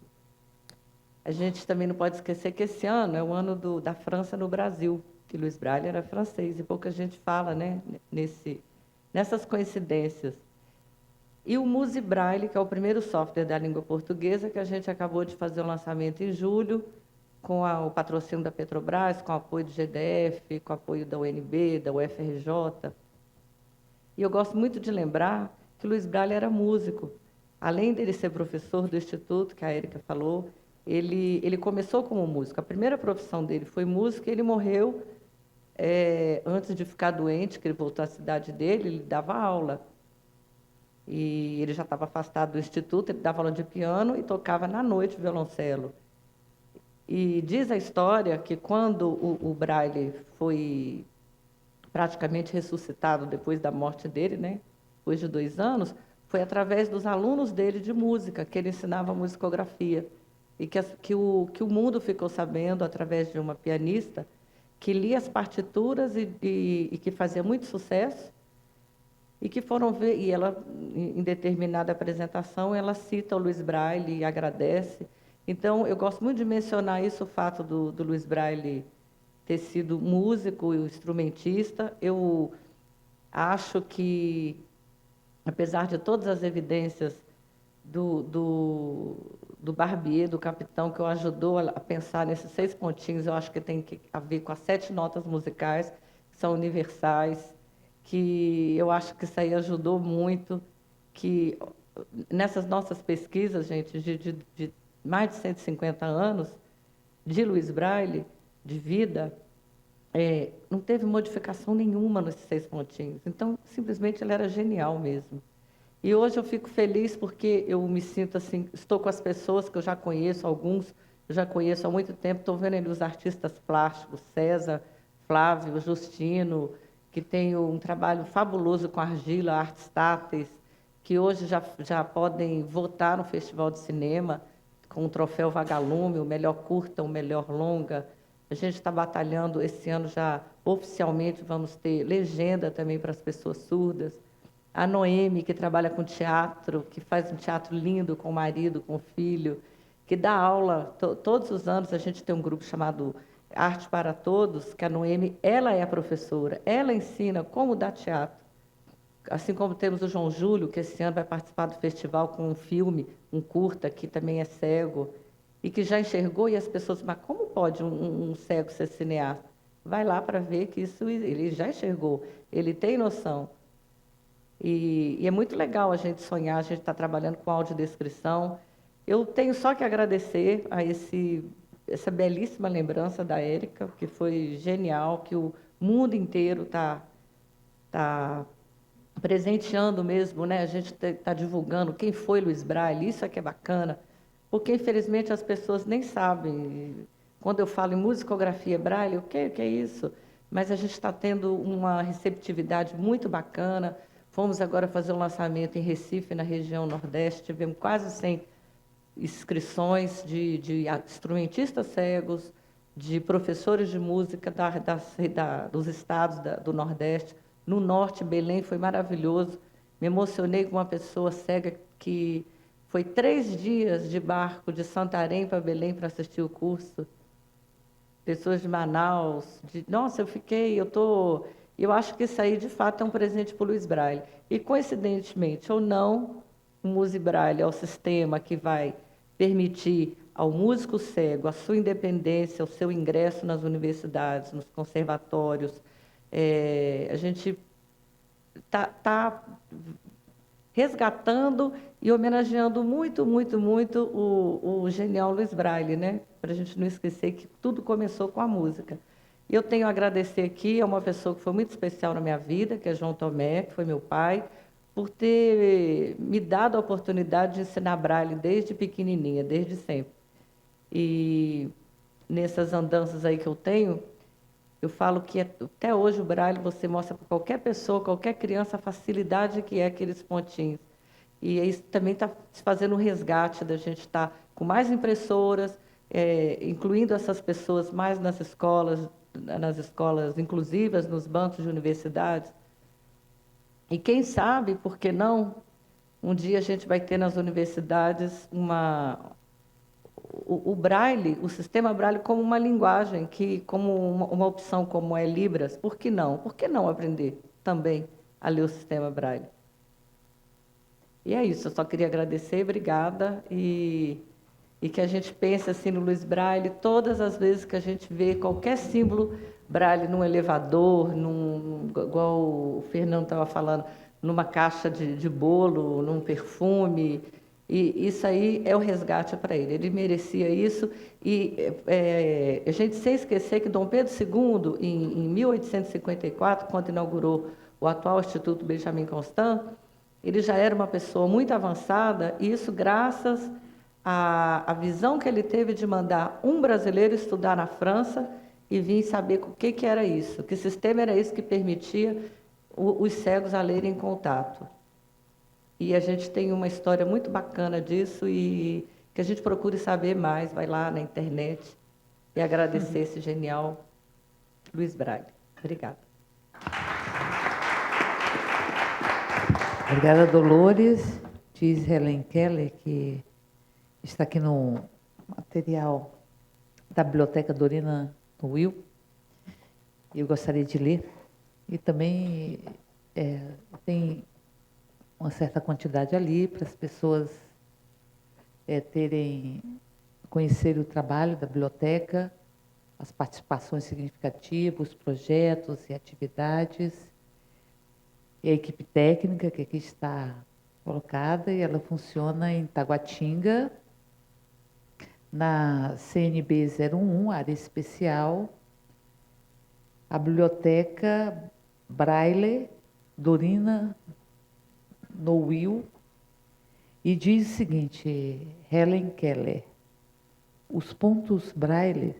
a gente também não pode esquecer que esse ano é o ano da França no Brasil, que Luiz Braille era francês, e pouca gente fala, né, nessas coincidências. E o Muse Braille, que é o primeiro software da língua portuguesa, que a gente acabou de fazer o lançamento em julho, com o patrocínio da Petrobras, com o apoio do GDF, com o apoio da UNB, da UFRJ. E eu gosto muito de lembrar que Luiz Braille era músico. Além dele ser professor do Instituto, que a Érica falou, ele começou como músico. A primeira profissão dele foi música, e ele morreu antes de ficar doente, que ele voltou à cidade dele, ele dava aula. E ele já estava afastado do Instituto, ele dava aula de piano e tocava na noite violoncelo. E diz a história que quando o Braille foi praticamente ressuscitado depois da morte dele, né, depois de 2 anos, foi através dos alunos dele de música, que ele ensinava musicografia. E que o mundo ficou sabendo, através de uma pianista, que lia as partituras e que fazia muito sucesso, e que foram ver, e ela, em determinada apresentação, ela cita o Luiz Braille e agradece. Então, eu gosto muito de mencionar isso, o fato do Luiz Braille ter sido músico e instrumentista. Eu acho que, apesar de todas as evidências do Barbier, do capitão, que o ajudou a pensar nesses 6 pontinhos, eu acho que tem a ver com as 7 notas musicais, que são universais, que eu acho que isso aí ajudou muito, que nessas nossas pesquisas, gente, de mais de 150 anos de Luiz Braille, de vida, não teve modificação nenhuma nesses 6 pontinhos. Então, simplesmente, ele era genial mesmo. E hoje eu fico feliz porque eu me sinto assim, estou com as pessoas que eu já conheço, alguns eu já conheço há muito tempo, estou vendo ali os artistas plásticos, César, Flávio, Justino, que tem um trabalho fabuloso com argila, artes táteis, que hoje já podem votar no Festival de Cinema, com o troféu Vagalume, o melhor curta, o melhor longa. A gente está batalhando, esse ano já oficialmente vamos ter legenda também para as pessoas surdas. A Noemi, que trabalha com teatro, que faz um teatro lindo com o marido, com o filho, que dá aula, todos os anos a gente tem um grupo chamado Arte para Todos, que a Noemi, ela é a professora, ela ensina como dar teatro. assim como temos o João Júlio, que esse ano vai participar do festival com um filme, um curta, que também é cego, e que já enxergou, e as pessoas, mas como pode um cego ser cineasta? Vai lá para ver que isso ele já enxergou, ele tem noção. E é muito legal a gente sonhar, a gente está trabalhando com audiodescrição. Eu tenho só que agradecer a essa belíssima lembrança da Érica, que foi genial, que o mundo inteiro está presenteando mesmo, né? A gente está divulgando quem foi Luiz Braille, isso é que é bacana, porque, infelizmente, as pessoas nem sabem. Quando eu falo em musicografia Braille, o que é isso? Mas a gente está tendo uma receptividade muito bacana. Fomos agora fazer um lançamento em Recife, na região Nordeste, tivemos quase 100 inscrições de instrumentistas cegos, de professores de música dos estados do Nordeste. No Norte, Belém, foi maravilhoso. Me emocionei com uma pessoa cega que foi 3 dias de barco de Santarém para Belém para assistir o curso. Pessoas de Manaus. Nossa, eu acho que isso aí, de fato, é um presente para o Luiz Braille. E, coincidentemente ou não, o Muse Braille é o sistema que vai permitir ao músico cego a sua independência, o seu ingresso nas universidades, nos conservatórios. A gente está resgatando e homenageando muito, muito, muito o genial Luiz Braille, né? Para a gente não esquecer que tudo começou com a música. E eu tenho a agradecer aqui a uma pessoa que foi muito especial na minha vida, que é João Tomé, que foi meu pai, por ter me dado a oportunidade de ensinar Braille desde pequenininha, desde sempre. E nessas andanças aí que eu tenho, eu falo que até hoje o Braille você mostra para qualquer pessoa, qualquer criança, a facilidade que é aqueles pontinhos. E isso também está fazendo um resgate da gente estar com mais impressoras, incluindo essas pessoas mais nas escolas inclusivas, nos bancos de universidades. E quem sabe, por que não, um dia a gente vai ter nas universidades o Braille, o sistema Braille como uma linguagem, como uma opção como é Libras. Por que não? Por que não aprender também a ler o sistema Braille? E é isso, eu só queria agradecer, obrigada, e que a gente pense assim no Luiz Braille todas as vezes que a gente vê qualquer símbolo Braille num elevador, igual o Fernando estava falando, numa caixa de bolo, num perfume. E isso aí é o resgate para ele. Ele merecia isso. E a gente sem esquecer que Dom Pedro II, em 1854, quando inaugurou o atual Instituto Benjamin Constant, ele já era uma pessoa muito avançada, e isso graças à visão que ele teve de mandar um brasileiro estudar na França e vir saber o que era isso, que sistema era esse que permitia os cegos a lerem em contato. E a gente tem uma história muito bacana disso e que a gente procure saber mais, vai lá na internet e agradecer esse genial Luiz Braille. Obrigada. Obrigada, Dolores. Diz Helen Keller, que está aqui no material da Biblioteca Dorina Will. Eu gostaria de ler. E também tem uma certa quantidade ali para as pessoas conhecerem o trabalho da biblioteca, as participações significativas, os projetos e atividades, e a equipe técnica que aqui está colocada, e ela funciona em Taguatinga, na CNB 01, área especial, a Biblioteca Braille Dorina Will, e diz o seguinte, Helen Keller: os pontos Braille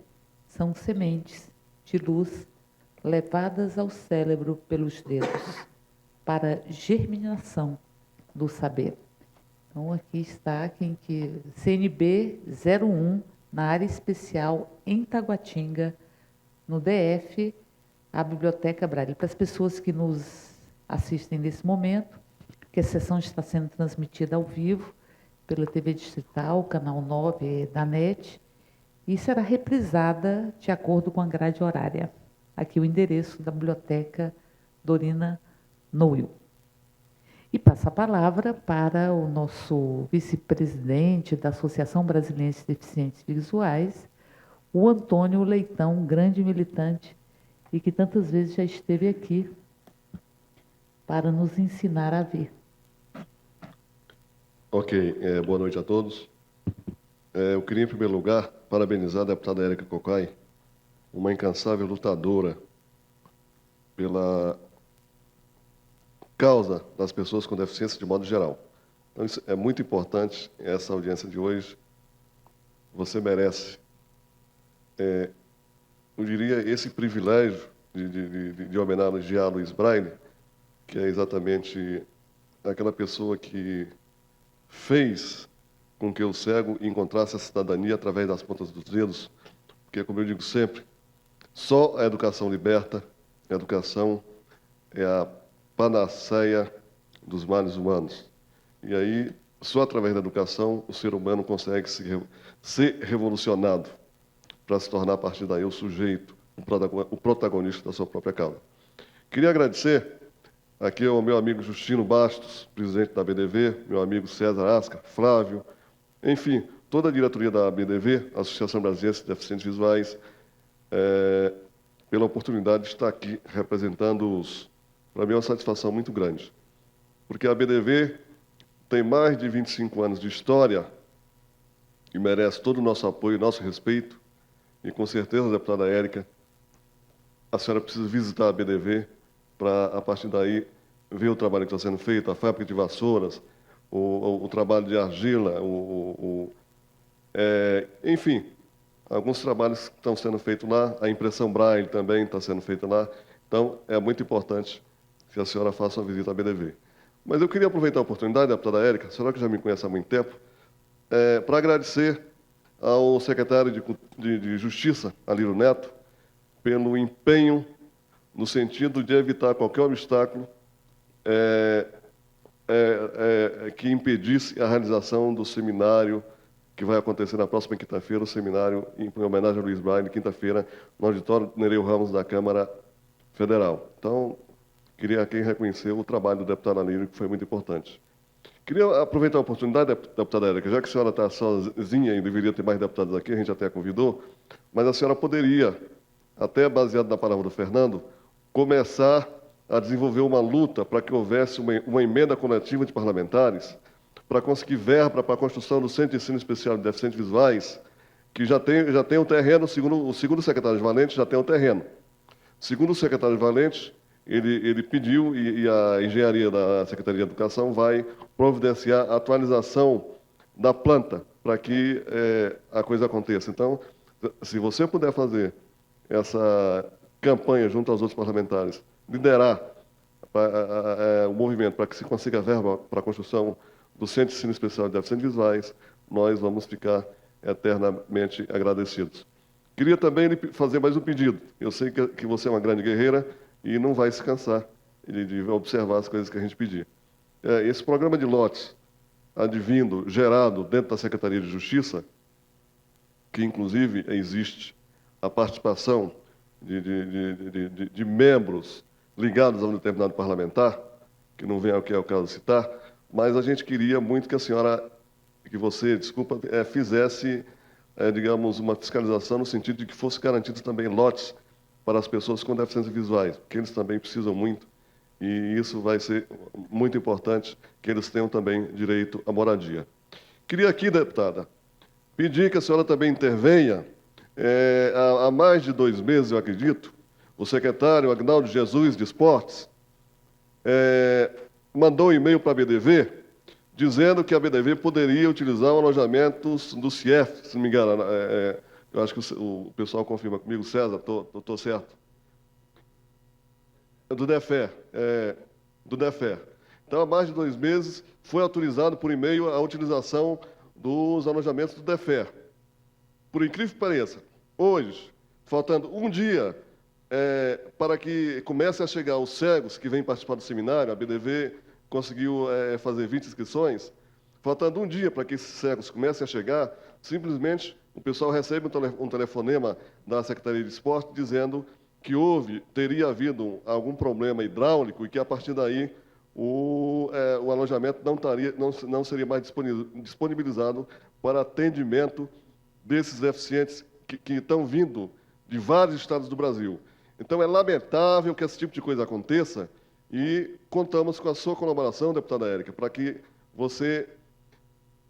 são sementes de luz levadas ao cérebro pelos dedos para germinação do saber. Então, aqui está CNB 01, na área especial em Taguatinga, no DF, a Biblioteca Braille. Para as pessoas que nos assistem nesse momento, que a sessão está sendo transmitida ao vivo pela TV Distrital, canal 9 da NET, e será reprisada de acordo com a grade horária. Aqui o endereço da Biblioteca Dorina Will. passa a palavra para o nosso vice-presidente da Associação Brasileira de Deficientes Visuais, o Antônio Leitão, um grande militante e que tantas vezes já esteve aqui para nos ensinar a ver. Ok, boa noite a todos. Eu queria, em primeiro lugar, parabenizar a deputada Érica Cocai, uma incansável lutadora pela causa das pessoas com deficiência de modo geral. Então, isso é muito importante, essa audiência de hoje. Você merece, eu diria, esse privilégio de homenagear a Luiz Braille, que é exatamente aquela pessoa que fez com que o cego encontrasse a cidadania através das pontas dos dedos, porque, como eu digo sempre, só a educação liberta, a educação é a panaceia dos males humanos. E aí, só através da educação, o ser humano consegue ser revolucionado para se tornar, a partir daí, o sujeito, o protagonista da sua própria causa. Queria agradecer aqui ao meu amigo Justino Bastos, presidente da BDV, meu amigo César Ascar, Flávio, enfim, toda a diretoria da BDV, Associação Brasileira de Deficientes Visuais, pela oportunidade de estar aqui representando-os. Para mim é uma satisfação muito grande, porque a BDV tem mais de 25 anos de história e merece todo o nosso apoio e nosso respeito, e com certeza, deputada Érica, a senhora precisa visitar a BDV para, a partir daí, ver o trabalho que está sendo feito, a fábrica de vassouras, o trabalho de argila, enfim, alguns trabalhos que estão sendo feitos lá, a impressão Braille também está sendo feita lá. Então, é muito importante que a senhora faça uma visita à BDV. Mas eu queria aproveitar a oportunidade, deputada Érica, a senhora que já me conhece há muito tempo, para agradecer ao secretário de Justiça, Alírio Neto, pelo empenho no sentido de evitar qualquer obstáculo que impedisse a realização do seminário que vai acontecer na próxima quinta-feira, o seminário em homenagem a Luiz Braille, quinta-feira, no auditório Nereu Ramos da Câmara Federal. Então, queria aqui reconhecer o trabalho do deputado Alírio, que foi muito importante. Queria aproveitar a oportunidade, deputada Érica, já que a senhora está sozinha e deveria ter mais deputados aqui, a gente até a convidou, mas a senhora poderia, até baseado na palavra do Fernando, começar a desenvolver uma luta para que houvesse uma emenda coletiva de parlamentares para conseguir verba para a construção do Centro de Ensino Especial de Deficientes Visuais, que já tem um terreno, segundo o secretário Valente, já tem um terreno. Segundo o secretário Valente, ele pediu, e a engenharia da Secretaria de Educação vai providenciar a atualização da planta para que a coisa aconteça. Então, se você puder fazer essa campanha junto aos outros parlamentares, liderar o movimento para que se consiga verba para a construção do Centro de Ensino Especial de Deficientes Visuais, nós vamos ficar eternamente agradecidos. Queria também fazer mais um pedido. Eu sei que você é uma grande guerreira e não vai se cansar de observar as coisas que a gente pedir. Esse programa de lotes advindo, gerado dentro da Secretaria de Justiça, que inclusive existe a participação de membros ligados a um determinado parlamentar, que não vem ao que é o caso de citar, mas a gente queria muito que a senhora, fizesse, digamos, uma fiscalização no sentido de que fosse garantidos também lotes para as pessoas com deficiências visuais, porque eles também precisam muito, e isso vai ser muito importante, que eles tenham também direito à moradia. Queria aqui, deputada, pedir que a senhora também intervenha. Há mais de 2 meses, eu acredito, o secretário Agnaldo Jesus, de Esportes, mandou um e-mail para a BDV, dizendo que a BDV poderia utilizar o alojamento do CIEF, se não me engano. Eu acho que o pessoal confirma comigo, César, estou certo. Do DEFE. Do DEFE. Então, há mais de 2 meses, foi autorizado por e-mail a utilização dos alojamentos do DEFE. Por incrível que pareça, hoje, faltando um dia para que comece a chegar os cegos que vêm participar do seminário, a BDV conseguiu fazer 20 inscrições, faltando um dia para que esses cegos comecem a chegar, simplesmente o pessoal recebe um telefonema da Secretaria de Esporte dizendo que teria havido algum problema hidráulico e que, a partir daí, o alojamento não seria mais disponibilizado para atendimento desses deficientes que estão vindo de vários estados do Brasil. Então, é lamentável que esse tipo de coisa aconteça e contamos com a sua colaboração, deputada Érica, para que você,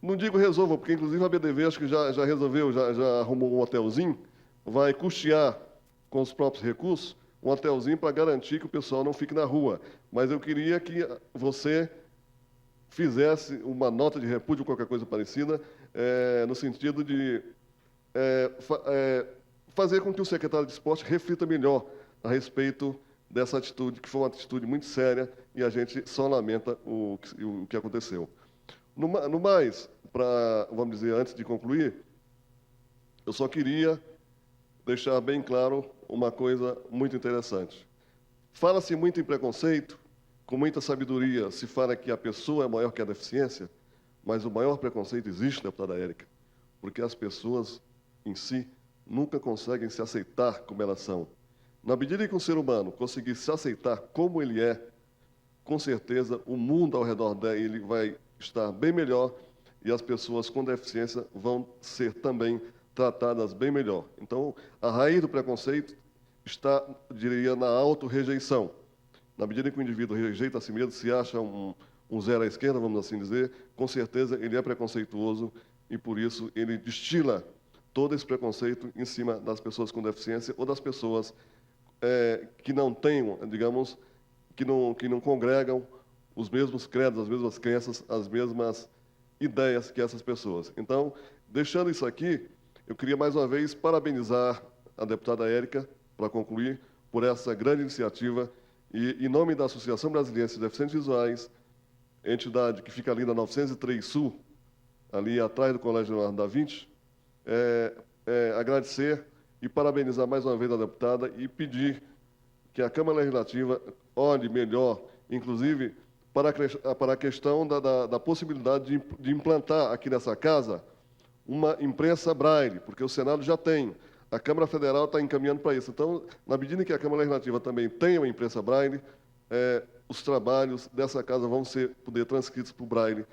não digo resolva, porque inclusive a BDV acho que já resolveu, já arrumou um hotelzinho, vai custear com os próprios recursos um hotelzinho para garantir que o pessoal não fique na rua. Mas eu queria que você fizesse uma nota de repúdio ou qualquer coisa parecida, no sentido de fazer com que o secretário de Esporte reflita melhor a respeito dessa atitude, que foi uma atitude muito séria, e a gente só lamenta o que aconteceu. No mais, vamos dizer, antes de concluir, eu só queria deixar bem claro uma coisa muito interessante. Fala-se muito em preconceito, com muita sabedoria se fala que a pessoa é maior que a deficiência, mas o maior preconceito existe, deputada Érica, porque as pessoas em si nunca conseguem se aceitar como elas são. Na medida que um ser humano conseguir se aceitar como ele é, com certeza o mundo ao redor dele vai estar bem melhor e as pessoas com deficiência vão ser também tratadas bem melhor. Então, a raiz do preconceito está, diria, na auto-rejeição. Na medida que o indivíduo rejeita a si mesmo, se acha um zero à esquerda, vamos assim dizer, com certeza ele é preconceituoso e, por isso, ele destila todo esse preconceito em cima das pessoas com deficiência ou das pessoas que não tenham, digamos, que não congregam os mesmos credos, as mesmas crenças, as mesmas ideias que essas pessoas. Então, deixando isso aqui, eu queria mais uma vez parabenizar a deputada Érica, para concluir, por essa grande iniciativa e, em nome da Associação Brasileira de Deficientes Visuais, entidade que fica ali na 903 Sul, ali atrás do Colégio Leonardo da Vinci, agradecer e parabenizar mais uma vez a deputada e pedir que a Câmara Legislativa olhe melhor, inclusive, para a questão da possibilidade de implantar aqui nessa casa uma imprensa braille, porque o Senado já tem. A Câmara Federal está encaminhando para isso. Então, na medida que a Câmara Legislativa também tenha uma imprensa braille, os trabalhos dessa casa vão poder transcritos para o braille,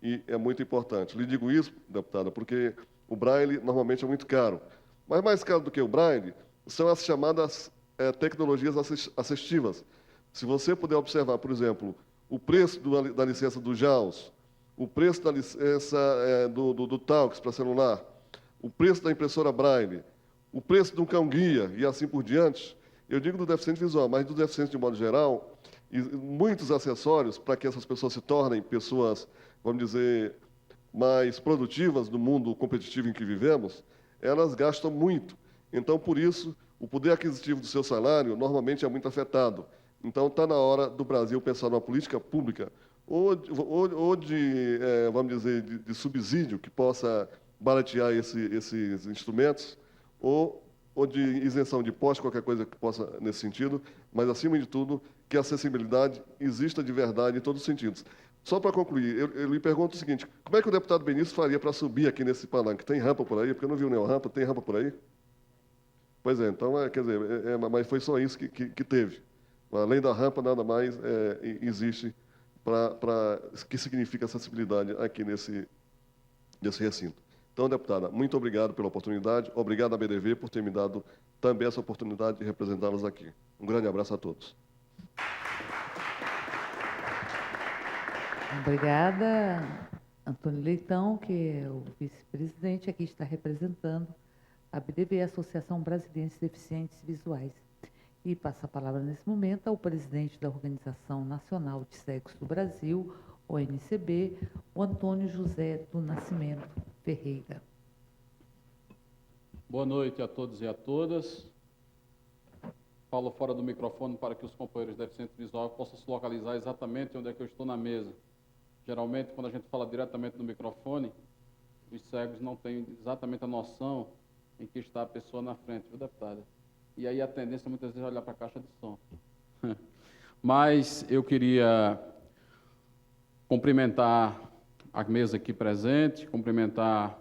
e é muito importante. Lhe digo isso, deputada, porque o braille normalmente é muito caro. Mas mais caro do que o braille são as chamadas tecnologias assistivas. Se você puder observar, por exemplo, o preço da licença do JAWS, o preço da licença do Talks para celular, o preço da impressora braille, o preço de um cão-guia e assim por diante, eu digo do deficiente visual, mas do deficiente de modo geral, e muitos acessórios para que essas pessoas se tornem pessoas, vamos dizer, mais produtivas no mundo competitivo em que vivemos, elas gastam muito. Então, por isso, o poder aquisitivo do seu salário normalmente é muito afetado. Então, está na hora do Brasil pensar numa política pública ou de vamos dizer, de subsídio que possa baratear esses instrumentos, ou de isenção de impostos, qualquer coisa que possa nesse sentido, mas, acima de tudo, que a acessibilidade exista de verdade em todos os sentidos. Só para concluir, eu lhe pergunto o seguinte, como é que o deputado Benício faria para subir aqui nesse palanque? Tem rampa por aí? Porque eu não vi nenhuma rampa. Tem rampa por aí? Pois é, então, quer dizer, mas foi só isso que teve. Além da rampa, nada mais existe que significa acessibilidade aqui nesse recinto. Então, deputada, muito obrigado pela oportunidade, obrigado à BDV por ter me dado também essa oportunidade de representá-los aqui. Um grande abraço a todos. Obrigada, Antônio Leitão, que é o vice-presidente, aqui está representando a BDV, Associação Brasileira de Deficientes Visuais. E passa a palavra nesse momento ao presidente da Organização Nacional de Cegos do Brasil, ONCB, o Antônio José do Nascimento Ferreira. Boa noite a todos e a todas. Falo fora do microfone para que os companheiros deficientes visuais possam se localizar exatamente onde é que eu estou na mesa. Geralmente, quando a gente fala diretamente no microfone, os cegos não têm exatamente a noção em que está a pessoa na frente, viu, deputada? E aí a tendência muitas vezes é olhar para a caixa de som. Mas eu queria cumprimentar a mesa aqui presente, cumprimentar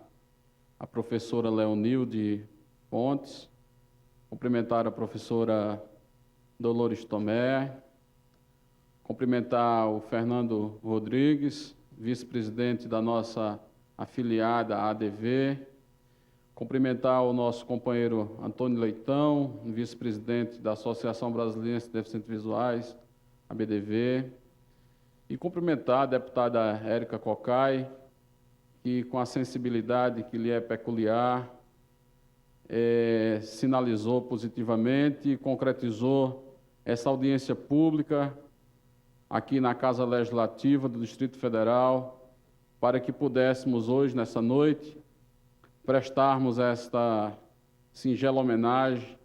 a professora Leonilde Pontes, cumprimentar a professora Dolores Tomé, Cumprimentar o Fernando Rodrigues, vice-presidente da nossa afiliada ADV. Cumprimentar o nosso companheiro Antônio Leitão, vice-presidente da Associação Brasileira de Deficientes Visuais, ABDV. E cumprimentar a deputada Érica Cocai, que, com a sensibilidade que lhe é peculiar, sinalizou positivamente e concretizou essa audiência pública aqui na Casa Legislativa do Distrito Federal, para que pudéssemos hoje, nessa noite, prestarmos esta singela homenagem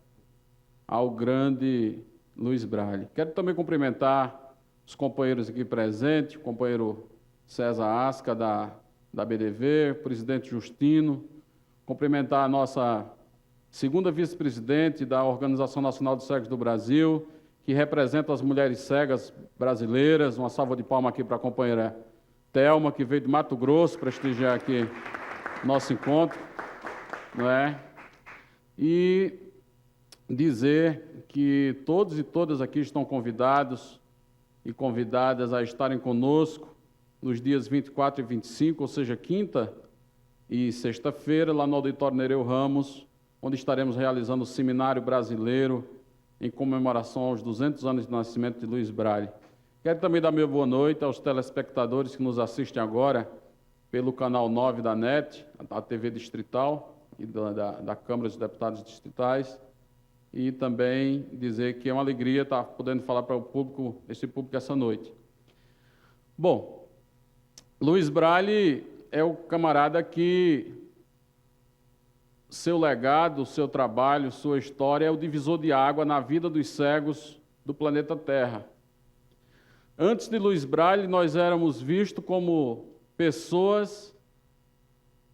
ao grande Luiz Braille. Quero também cumprimentar os companheiros aqui presentes, o companheiro César Asca, da BDV, o presidente Justino, cumprimentar a nossa segunda vice-presidente da Organização Nacional dos Cegos do Brasil, que representa as mulheres cegas brasileiras. Uma salva de palmas aqui para a companheira Thelma, que veio de Mato Grosso prestigiar aqui nosso encontro, não é? E dizer que todos e todas aqui estão convidados e convidadas a estarem conosco nos dias 24 e 25, ou seja, quinta e sexta-feira, lá no Auditório Nereu Ramos, onde estaremos realizando o Seminário Brasileiro em comemoração aos 200 anos de nascimento de Luiz Braille. Quero também dar minha boa noite aos telespectadores que nos assistem agora pelo canal 9 da NET, da TV Distrital e da Câmara dos Deputados Distritais, e também dizer que é uma alegria estar podendo falar para o público, esse público essa noite. Bom, Luiz Braille é o camarada que seu legado, seu trabalho, sua história é o divisor de água na vida dos cegos do planeta Terra. Antes de Luiz Braille, nós éramos vistos como pessoas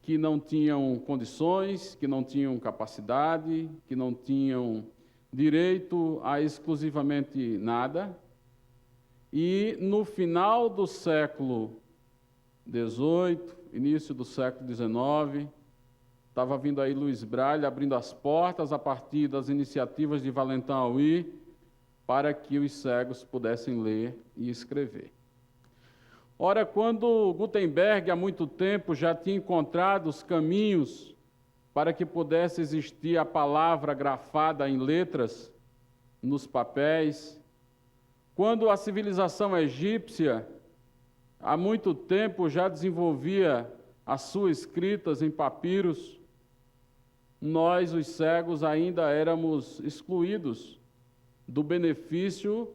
que não tinham condições, que não tinham capacidade, que não tinham direito a exclusivamente nada. E no final do século XVIII, início do século XIX, estava vindo aí Luiz Braille abrindo as portas a partir das iniciativas de Valentin Aui para que os cegos pudessem ler e escrever. Ora, quando Gutenberg, há muito tempo, já tinha encontrado os caminhos para que pudesse existir a palavra grafada em letras nos papéis, quando a civilização egípcia, há muito tempo, já desenvolvia as suas escritas em papiros, nós, os cegos, ainda éramos excluídos do benefício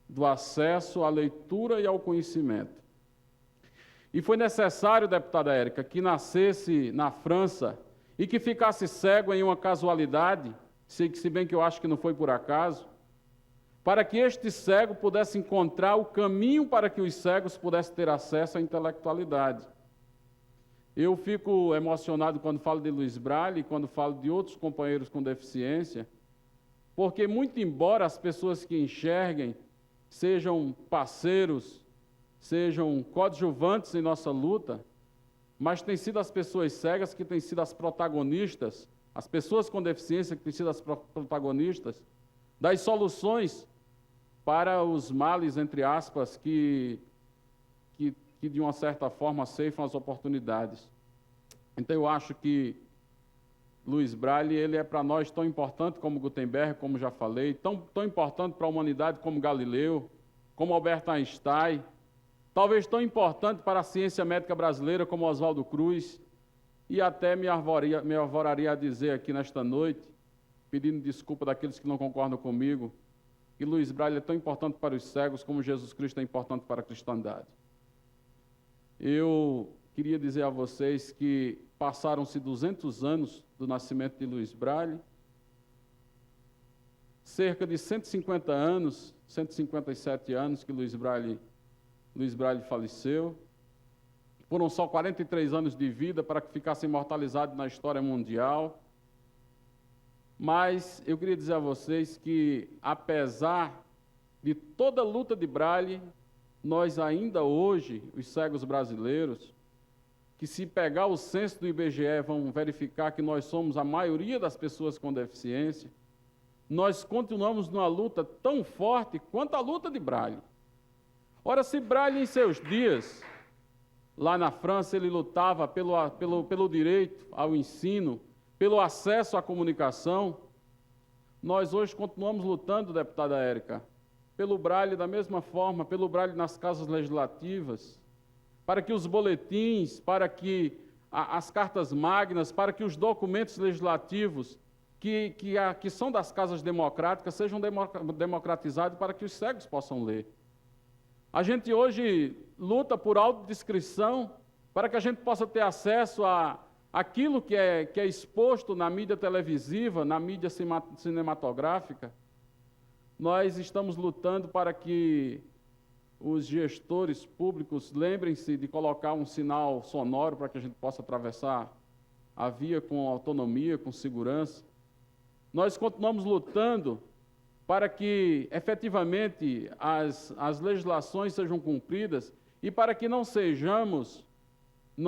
do acesso à leitura e ao conhecimento. E foi necessário, deputada Érica, que nascesse na França e que ficasse cego em uma casualidade, se bem que eu acho que não foi por acaso, para que este cego pudesse encontrar o caminho para que os cegos pudessem ter acesso à intelectualidade. Eu fico emocionado quando falo de Luiz Braille e quando falo de outros companheiros com deficiência, porque, muito embora as pessoas que enxerguem sejam parceiros, sejam coadjuvantes em nossa luta, mas têm sido as pessoas cegas que têm sido as protagonistas, as pessoas com deficiência que têm sido as protagonistas das soluções para os males, entre aspas, que de uma certa forma ceifam as oportunidades. Então eu acho que Luiz Braille, ele é para nós tão importante como Gutenberg, como já falei, tão importante para a humanidade como Galileu, como Albert Einstein, talvez tão importante para a ciência médica brasileira como Oswaldo Cruz, e até me arvoraria a dizer aqui nesta noite, pedindo desculpa daqueles que não concordam comigo, que Luiz Braille é tão importante para os cegos como Jesus Cristo é importante para a cristandade. Eu queria dizer a vocês que passaram-se 200 anos do nascimento de Luiz Braille, cerca de 150 anos, 157 anos que Luiz Braille faleceu. Foram só 43 anos de vida para que ficasse imortalizado na história mundial. Mas eu queria dizer a vocês que, apesar de toda a luta de Braille, nós ainda hoje, os cegos brasileiros, que se pegar o censo do IBGE vão verificar que nós somos a maioria das pessoas com deficiência, nós continuamos numa luta tão forte quanto a luta de Braille. Ora, se Braille, em seus dias, lá na França, ele lutava pelo direito ao ensino, pelo acesso à comunicação, nós hoje continuamos lutando, deputada Érica, pelo Braille da mesma forma, pelo Braille nas casas legislativas, para que os boletins, para que as cartas magnas, para que os documentos legislativos que são das casas democráticas sejam democratizados para que os cegos possam ler. A gente hoje luta por autodescrição para que a gente possa ter acesso àquilo que é exposto na mídia televisiva, na mídia cinematográfica. Nós estamos lutando para que os gestores públicos lembrem-se de colocar um sinal sonoro para que a gente possa atravessar a via com autonomia, com segurança. Nós continuamos lutando para que, efetivamente, as legislações sejam cumpridas e para que não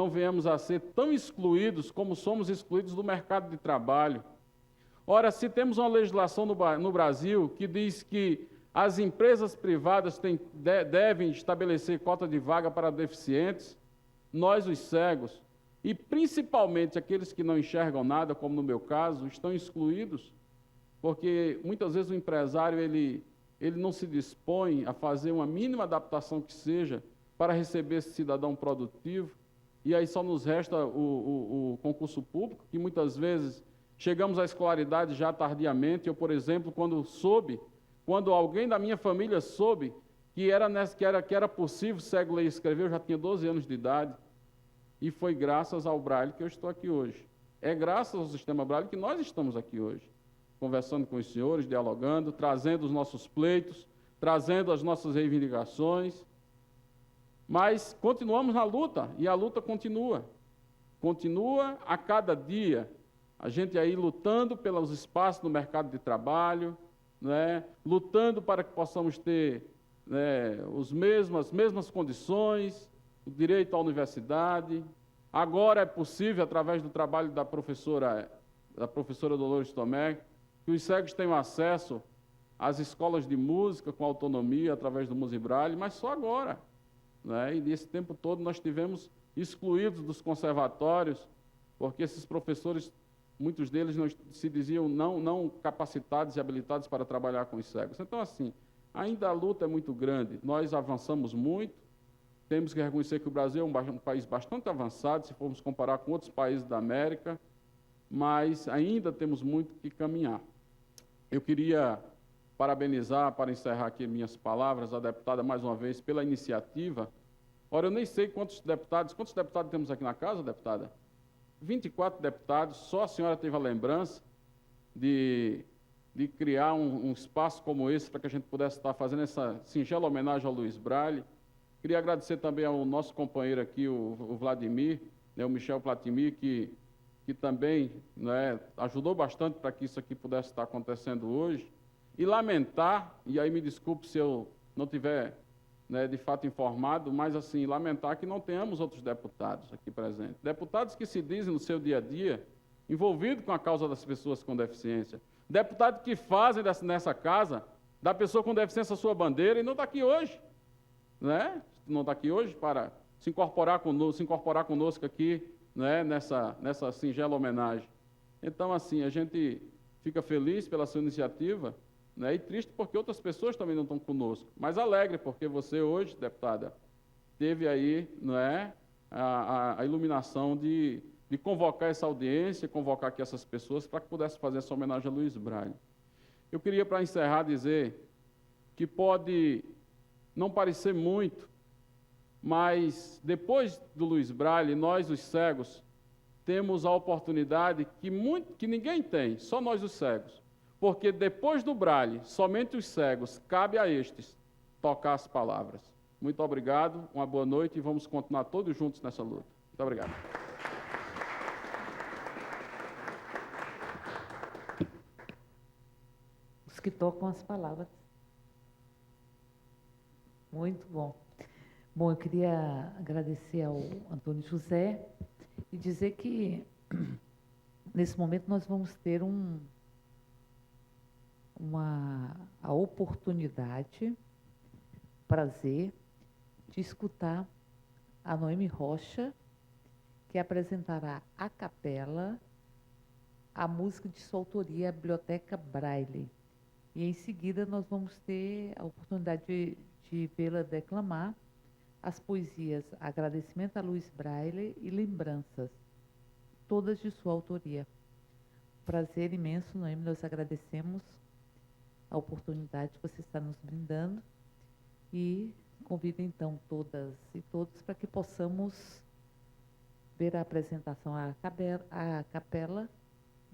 venhamos a ser tão excluídos como somos excluídos do mercado de trabalho. Ora, se temos uma legislação no Brasil que diz que as empresas privadas devem estabelecer cota de vaga para deficientes, nós, os cegos, e principalmente aqueles que não enxergam nada, como no meu caso, estão excluídos, porque muitas vezes o empresário ele não se dispõe a fazer uma mínima adaptação que seja para receber esse cidadão produtivo, e aí só nos resta o concurso público, que muitas vezes chegamos à escolaridade já tardiamente. Eu, por exemplo, quando alguém da minha família soube que era possível cego ler e escrever, eu já tinha 12 anos de idade, e foi graças ao Braille que eu estou aqui hoje. É graças ao sistema Braille que nós estamos aqui hoje, conversando com os senhores, dialogando, trazendo os nossos pleitos, trazendo as nossas reivindicações, mas continuamos na luta, e a luta continua a cada dia, a gente aí lutando pelos espaços no mercado de trabalho, né, lutando para que possamos ter, né, as mesmas condições, o direito à universidade. Agora é possível, através do trabalho da professora Dolores Tomé, que os cegos tenham acesso às escolas de música com autonomia, através do Musibraille, mas só agora, né? E nesse tempo todo nós tivemos excluídos dos conservatórios, porque esses professores, muitos deles não se diziam não capacitados e habilitados para trabalhar com os cegos. Então, assim, ainda a luta é muito grande, nós avançamos muito, temos que reconhecer que o Brasil é um país bastante avançado, se formos comparar com outros países da América, mas ainda temos muito que caminhar. Eu queria parabenizar, para encerrar aqui minhas palavras, a deputada, mais uma vez, pela iniciativa. Ora, eu nem sei quantos deputados temos aqui na casa, deputada? 24 deputados, só a senhora teve a lembrança de criar um espaço como esse para que a gente pudesse estar fazendo essa singela homenagem ao Luiz Braille. Queria agradecer também ao nosso companheiro aqui, o Vladimir, né, o Michel Platimir, que também, né, ajudou bastante para que isso aqui pudesse estar acontecendo hoje. E lamentar, e aí me desculpe se eu não tiver, né, de fato informado, mas assim, lamentar que não tenhamos outros deputados aqui presentes. Deputados que se dizem no seu dia a dia envolvidos com a causa das pessoas com deficiência. Deputados que fazem nessa casa da pessoa com deficiência a sua bandeira e não está aqui hoje, né? Não está aqui hoje para se incorporar conosco aqui, né, nessa singela homenagem. Então, assim, a gente fica feliz pela sua iniciativa, né, e triste porque outras pessoas também não estão conosco, mas alegre porque você hoje, deputada, teve aí, né, a iluminação de convocar essa audiência, convocar aqui essas pessoas para que pudesse fazer essa homenagem a Luiz Braille. Eu queria, para encerrar, dizer que pode não parecer muito, mas depois do Luiz Braille, nós, os cegos, temos a oportunidade que ninguém tem, só nós, os cegos. Porque depois do Braille, somente os cegos, cabe a estes tocar as palavras. Muito obrigado, uma boa noite e vamos continuar todos juntos nessa luta. Muito obrigado. Os que tocam as palavras. Muito bom. Bom, eu queria agradecer ao Antônio José e dizer que, nesse momento, nós vamos ter a oportunidade, prazer, de escutar a Noemi Rocha, que apresentará a capela a música de sua autoria, a Biblioteca Braille. E em seguida nós vamos ter a oportunidade de vê-la declamar as poesias Agradecimento a Luiz Braille e Lembranças, todas de sua autoria. Prazer imenso, Noemi, nós agradecemos a oportunidade que você está nos brindando e convido então todas e todos para que possamos ver a apresentação à capela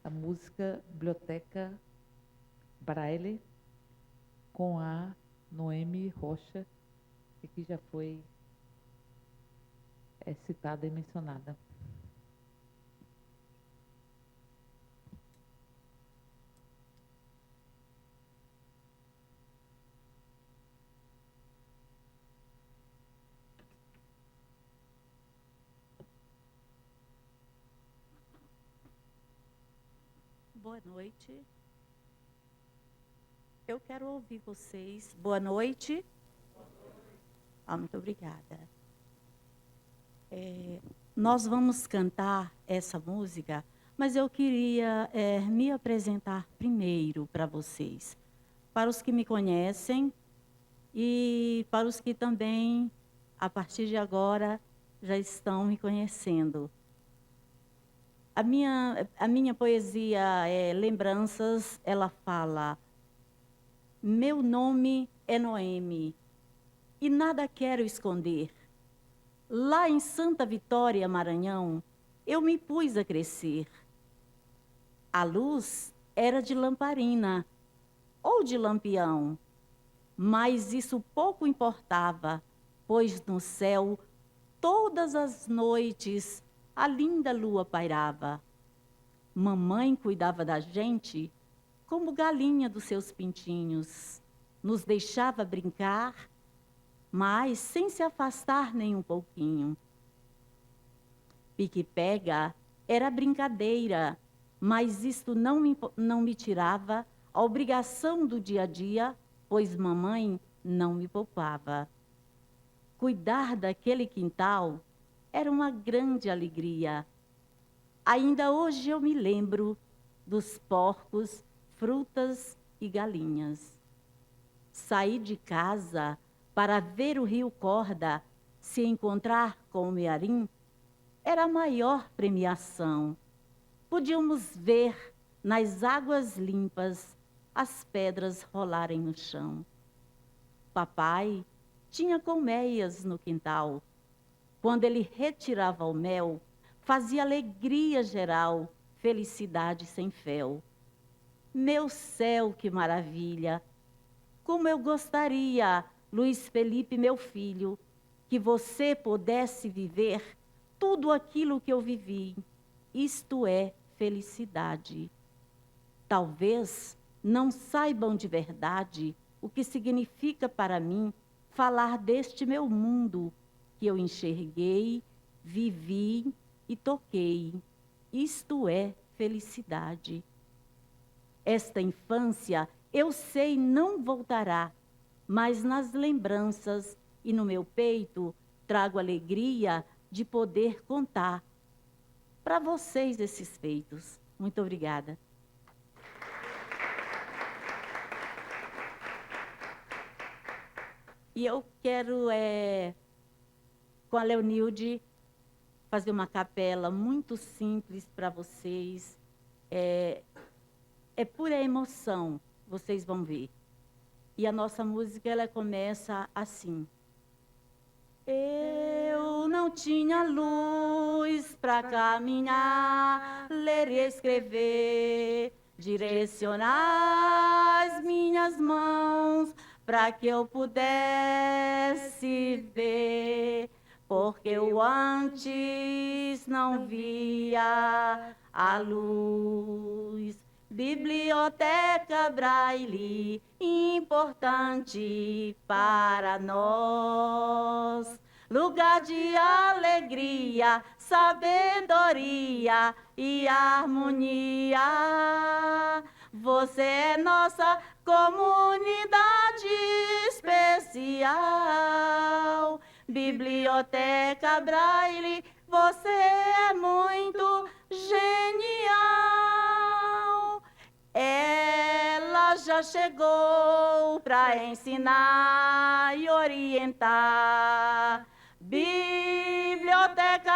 da música Biblioteca Braille com a Noemi Rocha, que aqui já foi citada e mencionada. Boa noite. Eu quero ouvir vocês. Boa noite. Muito obrigada. Nós vamos cantar essa música, mas eu queria me apresentar primeiro para vocês. Para os que me conhecem e para os que também, a partir de agora, já estão me conhecendo. A minha poesia Lembranças, ela fala: meu nome é Noemi e nada quero esconder. Lá em Santa Vitória, Maranhão, eu me pus a crescer. A luz era de lamparina ou de lampião, mas isso pouco importava, pois no céu, todas as noites, a linda lua pairava. Mamãe cuidava da gente como galinha dos seus pintinhos. Nos deixava brincar, mas sem se afastar nem um pouquinho. Pique-pega era brincadeira, mas isto não me tirava a obrigação do dia a dia, pois mamãe não me poupava. Cuidar daquele quintal era uma grande alegria. Ainda hoje eu me lembro dos porcos, frutas e galinhas. Saí de casa para ver o rio Corda, se encontrar com o mearim, era a maior premiação. Podíamos ver nas águas limpas as pedras rolarem no chão. Papai tinha colmeias no quintal. Quando ele retirava o mel, fazia alegria geral, felicidade sem fel. Meu céu, que maravilha! Como eu gostaria, Luiz Felipe, meu filho, que você pudesse viver tudo aquilo que eu vivi. Isto é felicidade. Talvez não saibam de verdade o que significa para mim falar deste meu mundo que eu enxerguei, vivi e toquei. Isto é felicidade. Esta infância, eu sei, não voltará, mas nas lembranças e no meu peito trago alegria de poder contar para vocês esses feitos. Muito obrigada. E eu quero, com a Leonilde, fazer uma capela muito simples para vocês. É pura emoção, vocês vão ver. E a nossa música, ela começa assim. Eu não tinha luz para caminhar, ler e escrever, direcionar as minhas mãos para que eu pudesse ver, porque eu antes não via a luz. Biblioteca Braille, importante para nós. Lugar de alegria, sabedoria e harmonia. Você é nossa comunidade especial. Biblioteca Braille, você é muito genial. Ela já chegou para ensinar e orientar. Biblioteca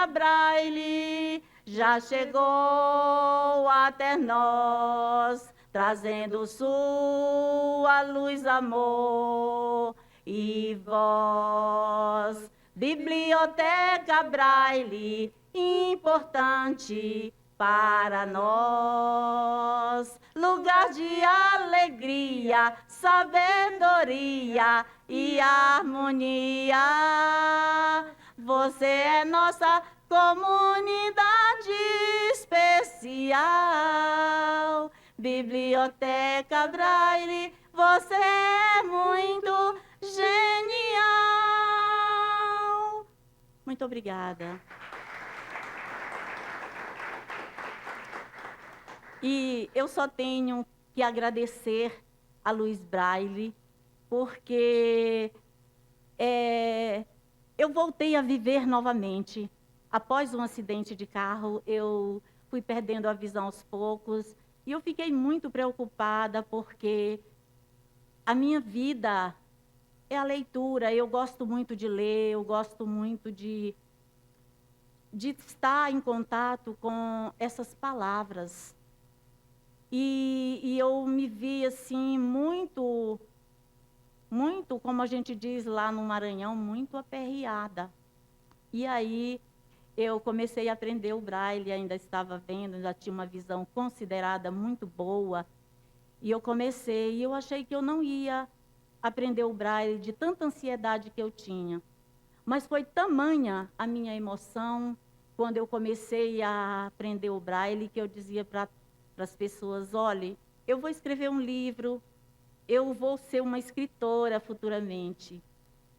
Braille já chegou até nós, trazendo sua luz, amor e voz. Biblioteca Braille, importante para nós, lugar de alegria, sabedoria e harmonia. Você é nossa comunidade especial. Biblioteca Braille, você é muito genial. Muito obrigada. E eu só tenho que agradecer a Luiz Braille, porque eu voltei a viver novamente. Após um acidente de carro, eu fui perdendo a visão aos poucos, e eu fiquei muito preocupada, porque a minha vida é a leitura. Eu gosto muito de ler, eu gosto muito de estar em contato com essas palavras. E eu me vi assim, muito, como a gente diz lá no Maranhão, muito aperreada. E aí eu comecei a aprender o Braille, ainda estava vendo, já tinha uma visão considerada muito boa. E eu comecei, e eu achei que eu não ia aprender o Braille de tanta ansiedade que eu tinha. Mas foi tamanha a minha emoção quando eu comecei a aprender o Braille, que eu dizia para as pessoas: olhe, eu vou escrever um livro, eu vou ser uma escritora futuramente.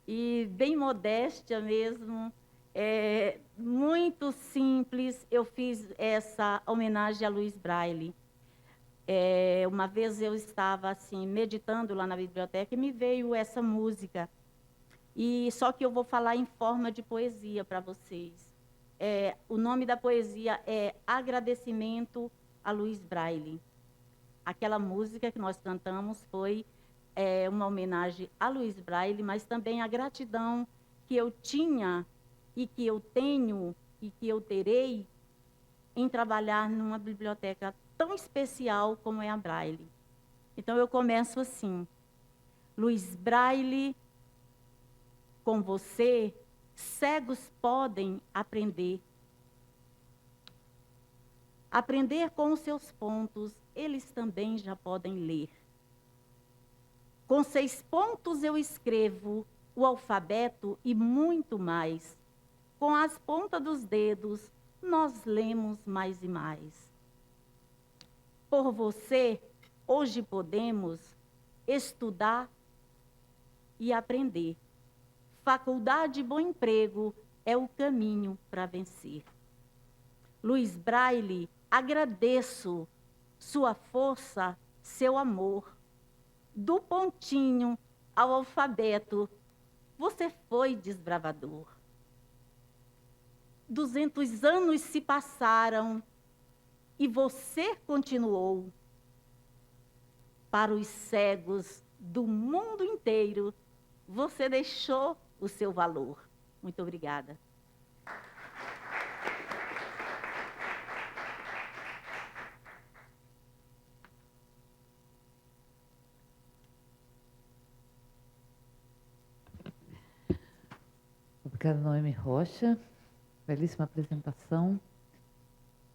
E bem modéstia mesmo, muito simples, eu fiz essa homenagem a Luiz Braille. Uma vez eu estava assim, meditando lá na biblioteca e me veio essa música. E só que eu vou falar em forma de poesia para vocês. O nome da poesia é Agradecimento a Luiz Braille. Aquela música que nós cantamos foi uma homenagem a Luiz Braille, mas também a gratidão que eu tinha e que eu tenho e que eu terei em trabalhar numa biblioteca tão especial como é a Braille. Então eu começo assim: Luiz Braille, com você, cegos podem aprender. Aprender com os seus pontos, eles também já podem ler. Com 6 pontos eu escrevo o alfabeto e muito mais. Com as pontas dos dedos, nós lemos mais e mais. Por você, hoje podemos estudar e aprender. Faculdade e bom emprego é o caminho para vencer. Luiz Braille, agradeço sua força, seu amor. Do pontinho ao alfabeto, você foi desbravador. 200 anos se passaram e você continuou. Para os cegos do mundo inteiro, você deixou o seu valor. Muito obrigada. Obrigada, Noemi Rocha. Belíssima apresentação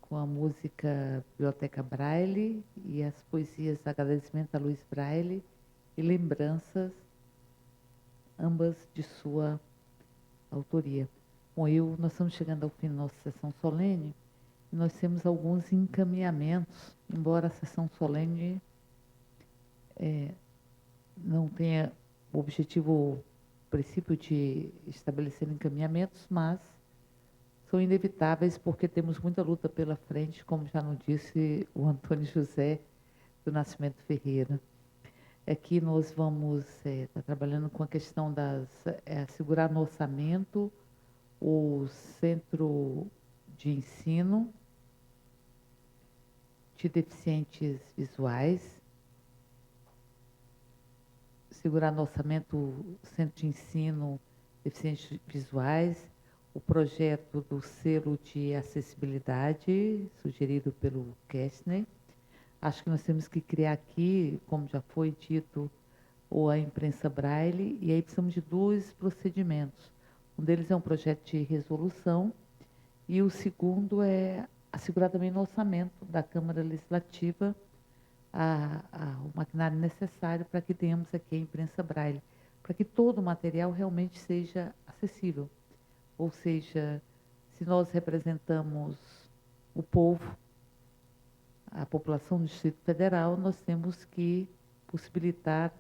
com a música Biblioteca Braille e as poesias Agradecimento a Luiz Braille e Lembranças, ambas de sua autoria. Bom, nós estamos chegando ao fim da nossa sessão solene e nós temos alguns encaminhamentos, embora a sessão solene não tenha o objetivo, princípio de estabelecer encaminhamentos, mas são inevitáveis porque temos muita luta pela frente, como já nos disse o Antônio José do Nascimento Ferreira. Aqui nós vamos estar trabalhando com a questão segurar no orçamento o centro de ensino de deficientes visuais, segurar no orçamento o centro de ensino de deficientes visuais, o projeto do selo de acessibilidade, sugerido pelo Kestner. Acho que nós temos que criar aqui, como já foi dito, a imprensa braille, e aí precisamos de 2 procedimentos. Um deles é um projeto de resolução, e o segundo é assegurar também no orçamento da Câmara Legislativa o maquinário necessário para que tenhamos aqui a imprensa braille, para que todo o material realmente seja acessível. Ou seja, se nós representamos o povo, a população do Distrito Federal, nós temos que possibilitar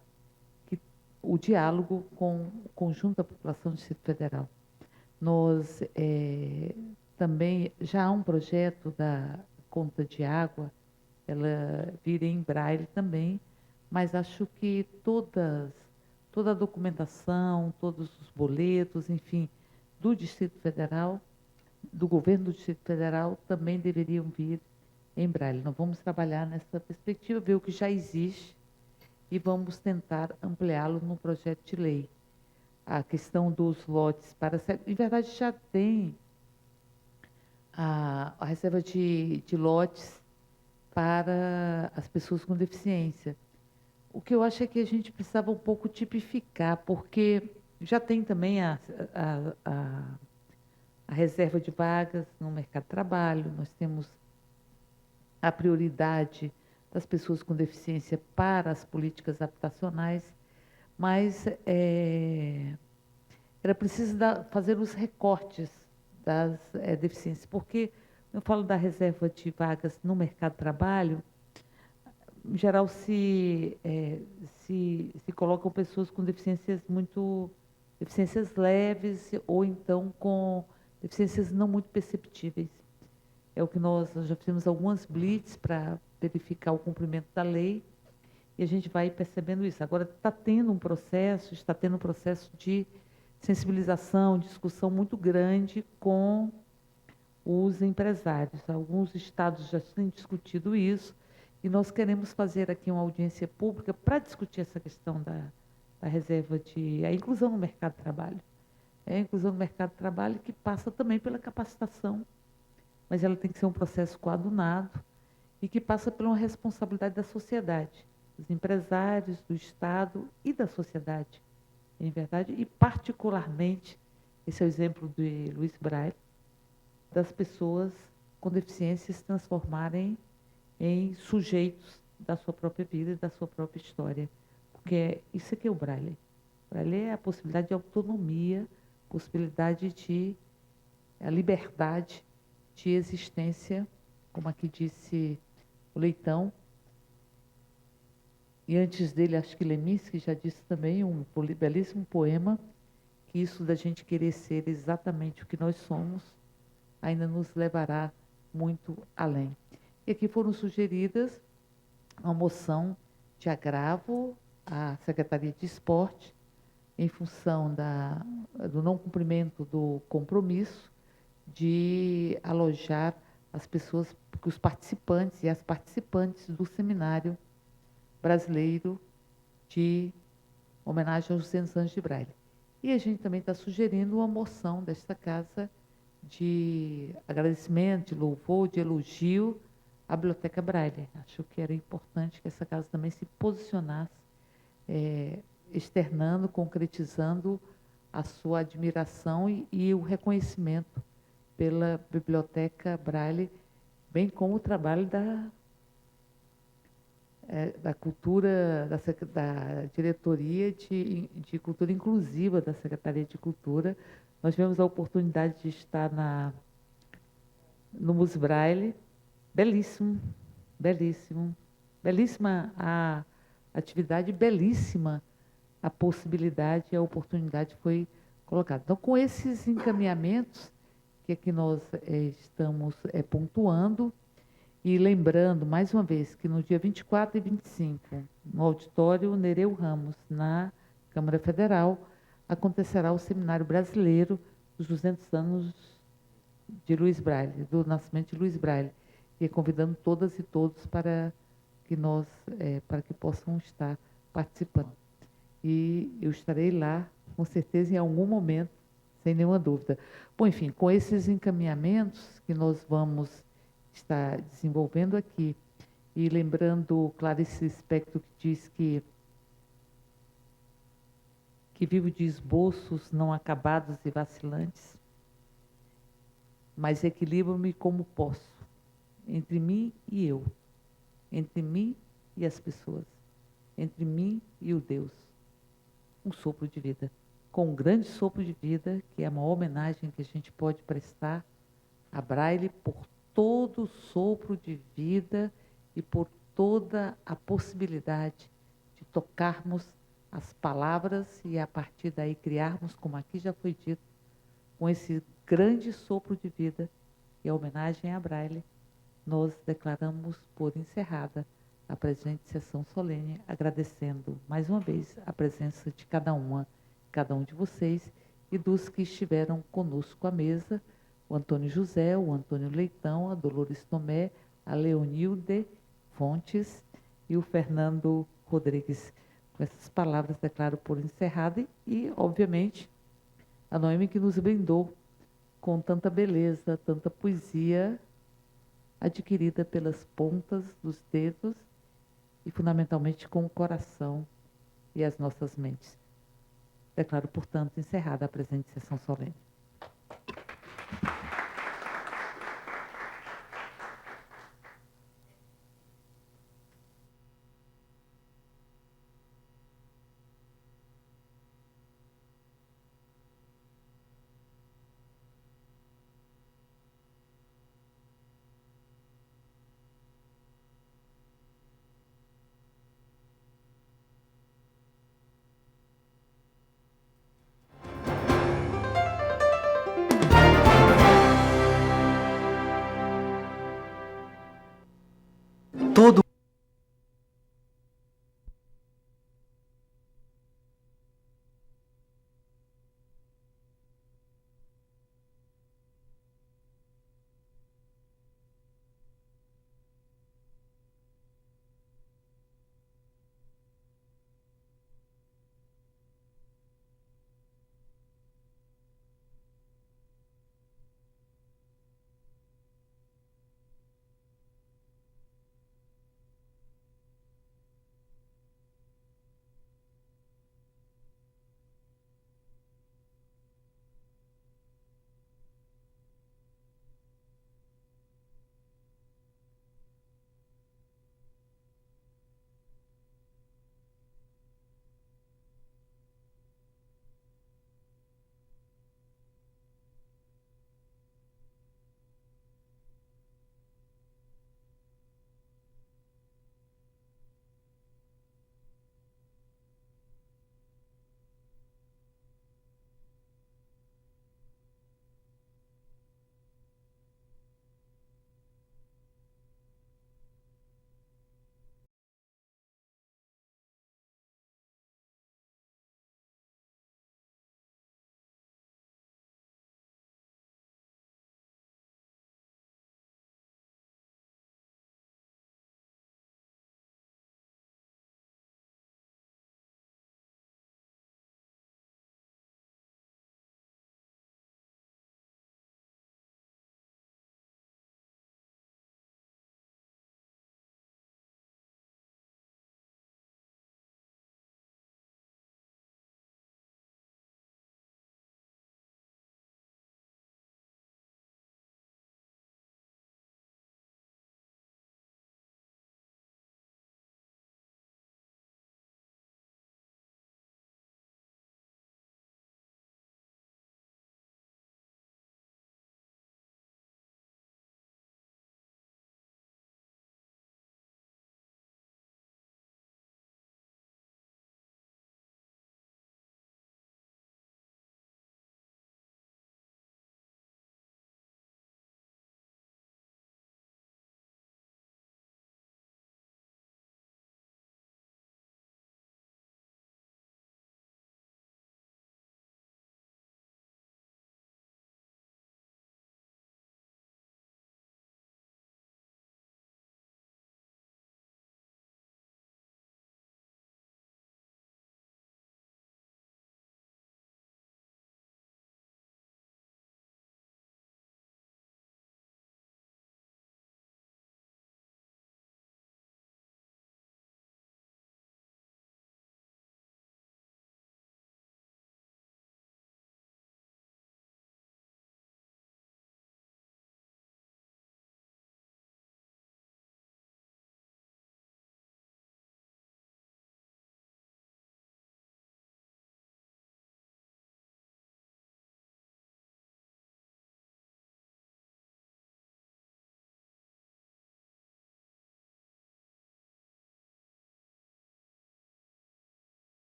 o diálogo com o conjunto da população do Distrito Federal. Nós também, já há um projeto da conta de água, ela vira em braille também, mas acho que toda a documentação, todos os boletos, enfim, do Distrito Federal, do governo do Distrito Federal, também deveriam vir em braille. Nós vamos trabalhar nessa perspectiva, ver o que já existe e vamos tentar ampliá-lo no projeto de lei. A questão dos lotes em verdade, já tem a reserva de lotes para as pessoas com deficiência. O que eu acho é que a gente precisava um pouco tipificar, porque já tem também a reserva de vagas no mercado de trabalho, nós temos a prioridade das pessoas com deficiência para as políticas habitacionais, mas era preciso fazer os recortes das deficiências, porque eu falo da reserva de vagas no mercado de trabalho, em geral se colocam pessoas com deficiências leves ou então com deficiências não muito perceptíveis. É o que nós já fizemos algumas blitz para verificar o cumprimento da lei e a gente vai percebendo isso. Agora está tendo um processo de sensibilização, discussão muito grande com os empresários. Alguns estados já têm discutido isso e nós queremos fazer aqui uma audiência pública para discutir essa questão da reserva a inclusão no mercado de trabalho. A inclusão no mercado de trabalho que passa também pela capacitação, mas ela tem que ser um processo coadunado e que passa por uma responsabilidade da sociedade, dos empresários, do Estado e da sociedade, em verdade, e particularmente, esse é o exemplo de Luiz Braille, das pessoas com deficiência se transformarem em sujeitos da sua própria vida e da sua própria história, porque isso aqui é o Braille. O Braille é a possibilidade de autonomia, possibilidade de a liberdade de existência, como aqui disse o Leitão, e antes dele, acho que Leminski já disse também um belíssimo poema, que isso da gente querer ser exatamente o que nós somos, ainda nos levará muito além. E aqui foram sugeridas uma moção de agravo à Secretaria de Esporte, em função do não cumprimento do compromisso de alojar as pessoas, os participantes e as participantes do Seminário Brasileiro de Homenagem aos 200 anos de Braille. E a gente também está sugerindo uma moção desta casa de agradecimento, de louvor, de elogio à Biblioteca Braille. Acho que era importante que essa casa também se posicionasse, externando, concretizando a sua admiração e o reconhecimento pela Biblioteca Braille, bem como o trabalho da cultura, da Diretoria de Cultura Inclusiva da Secretaria de Cultura. Nós tivemos a oportunidade de estar no Mus Braille, belíssimo, belíssimo, belíssima a atividade, belíssima a possibilidade e a oportunidade foi colocada. Então, com esses encaminhamentos que aqui nós estamos pontuando, E lembrando, mais uma vez, que no dia 24 e 25, no auditório Nereu Ramos, na Câmara Federal, acontecerá o Seminário Brasileiro dos 200 anos de Luiz Braille, do nascimento de Luiz Braille, e convidando todas e todos para que possam estar participando. E eu estarei lá, com certeza, em algum momento, sem nenhuma dúvida. Bom, enfim, com esses encaminhamentos que nós vamos estar desenvolvendo aqui, e lembrando Clarice Lispector, que diz que vivo de esboços não acabados e vacilantes, mas equilibro-me como posso, entre mim e eu, entre mim e as pessoas, entre mim e o Deus. Um sopro de vida, com um grande sopro de vida, que é a maior homenagem que a gente pode prestar a Braille por todo o sopro de vida e por toda a possibilidade de tocarmos as palavras e, a partir daí, criarmos, como aqui já foi dito, com esse grande sopro de vida e a homenagem a Braille, nós declaramos por encerrada a presente sessão solene, agradecendo mais uma vez a presença de cada um de vocês e dos que estiveram conosco à mesa, o Antônio José, o Antônio Leitão, a Dolores Tomé, a Leonilde Fontes e o Fernando Rodrigues. Com essas palavras declaro por encerrada e, obviamente, a Noemi que nos brindou com tanta beleza, tanta poesia adquirida pelas pontas dos dedos e, fundamentalmente, com o coração e as nossas mentes. Declaro, portanto, encerrada a presente sessão solene.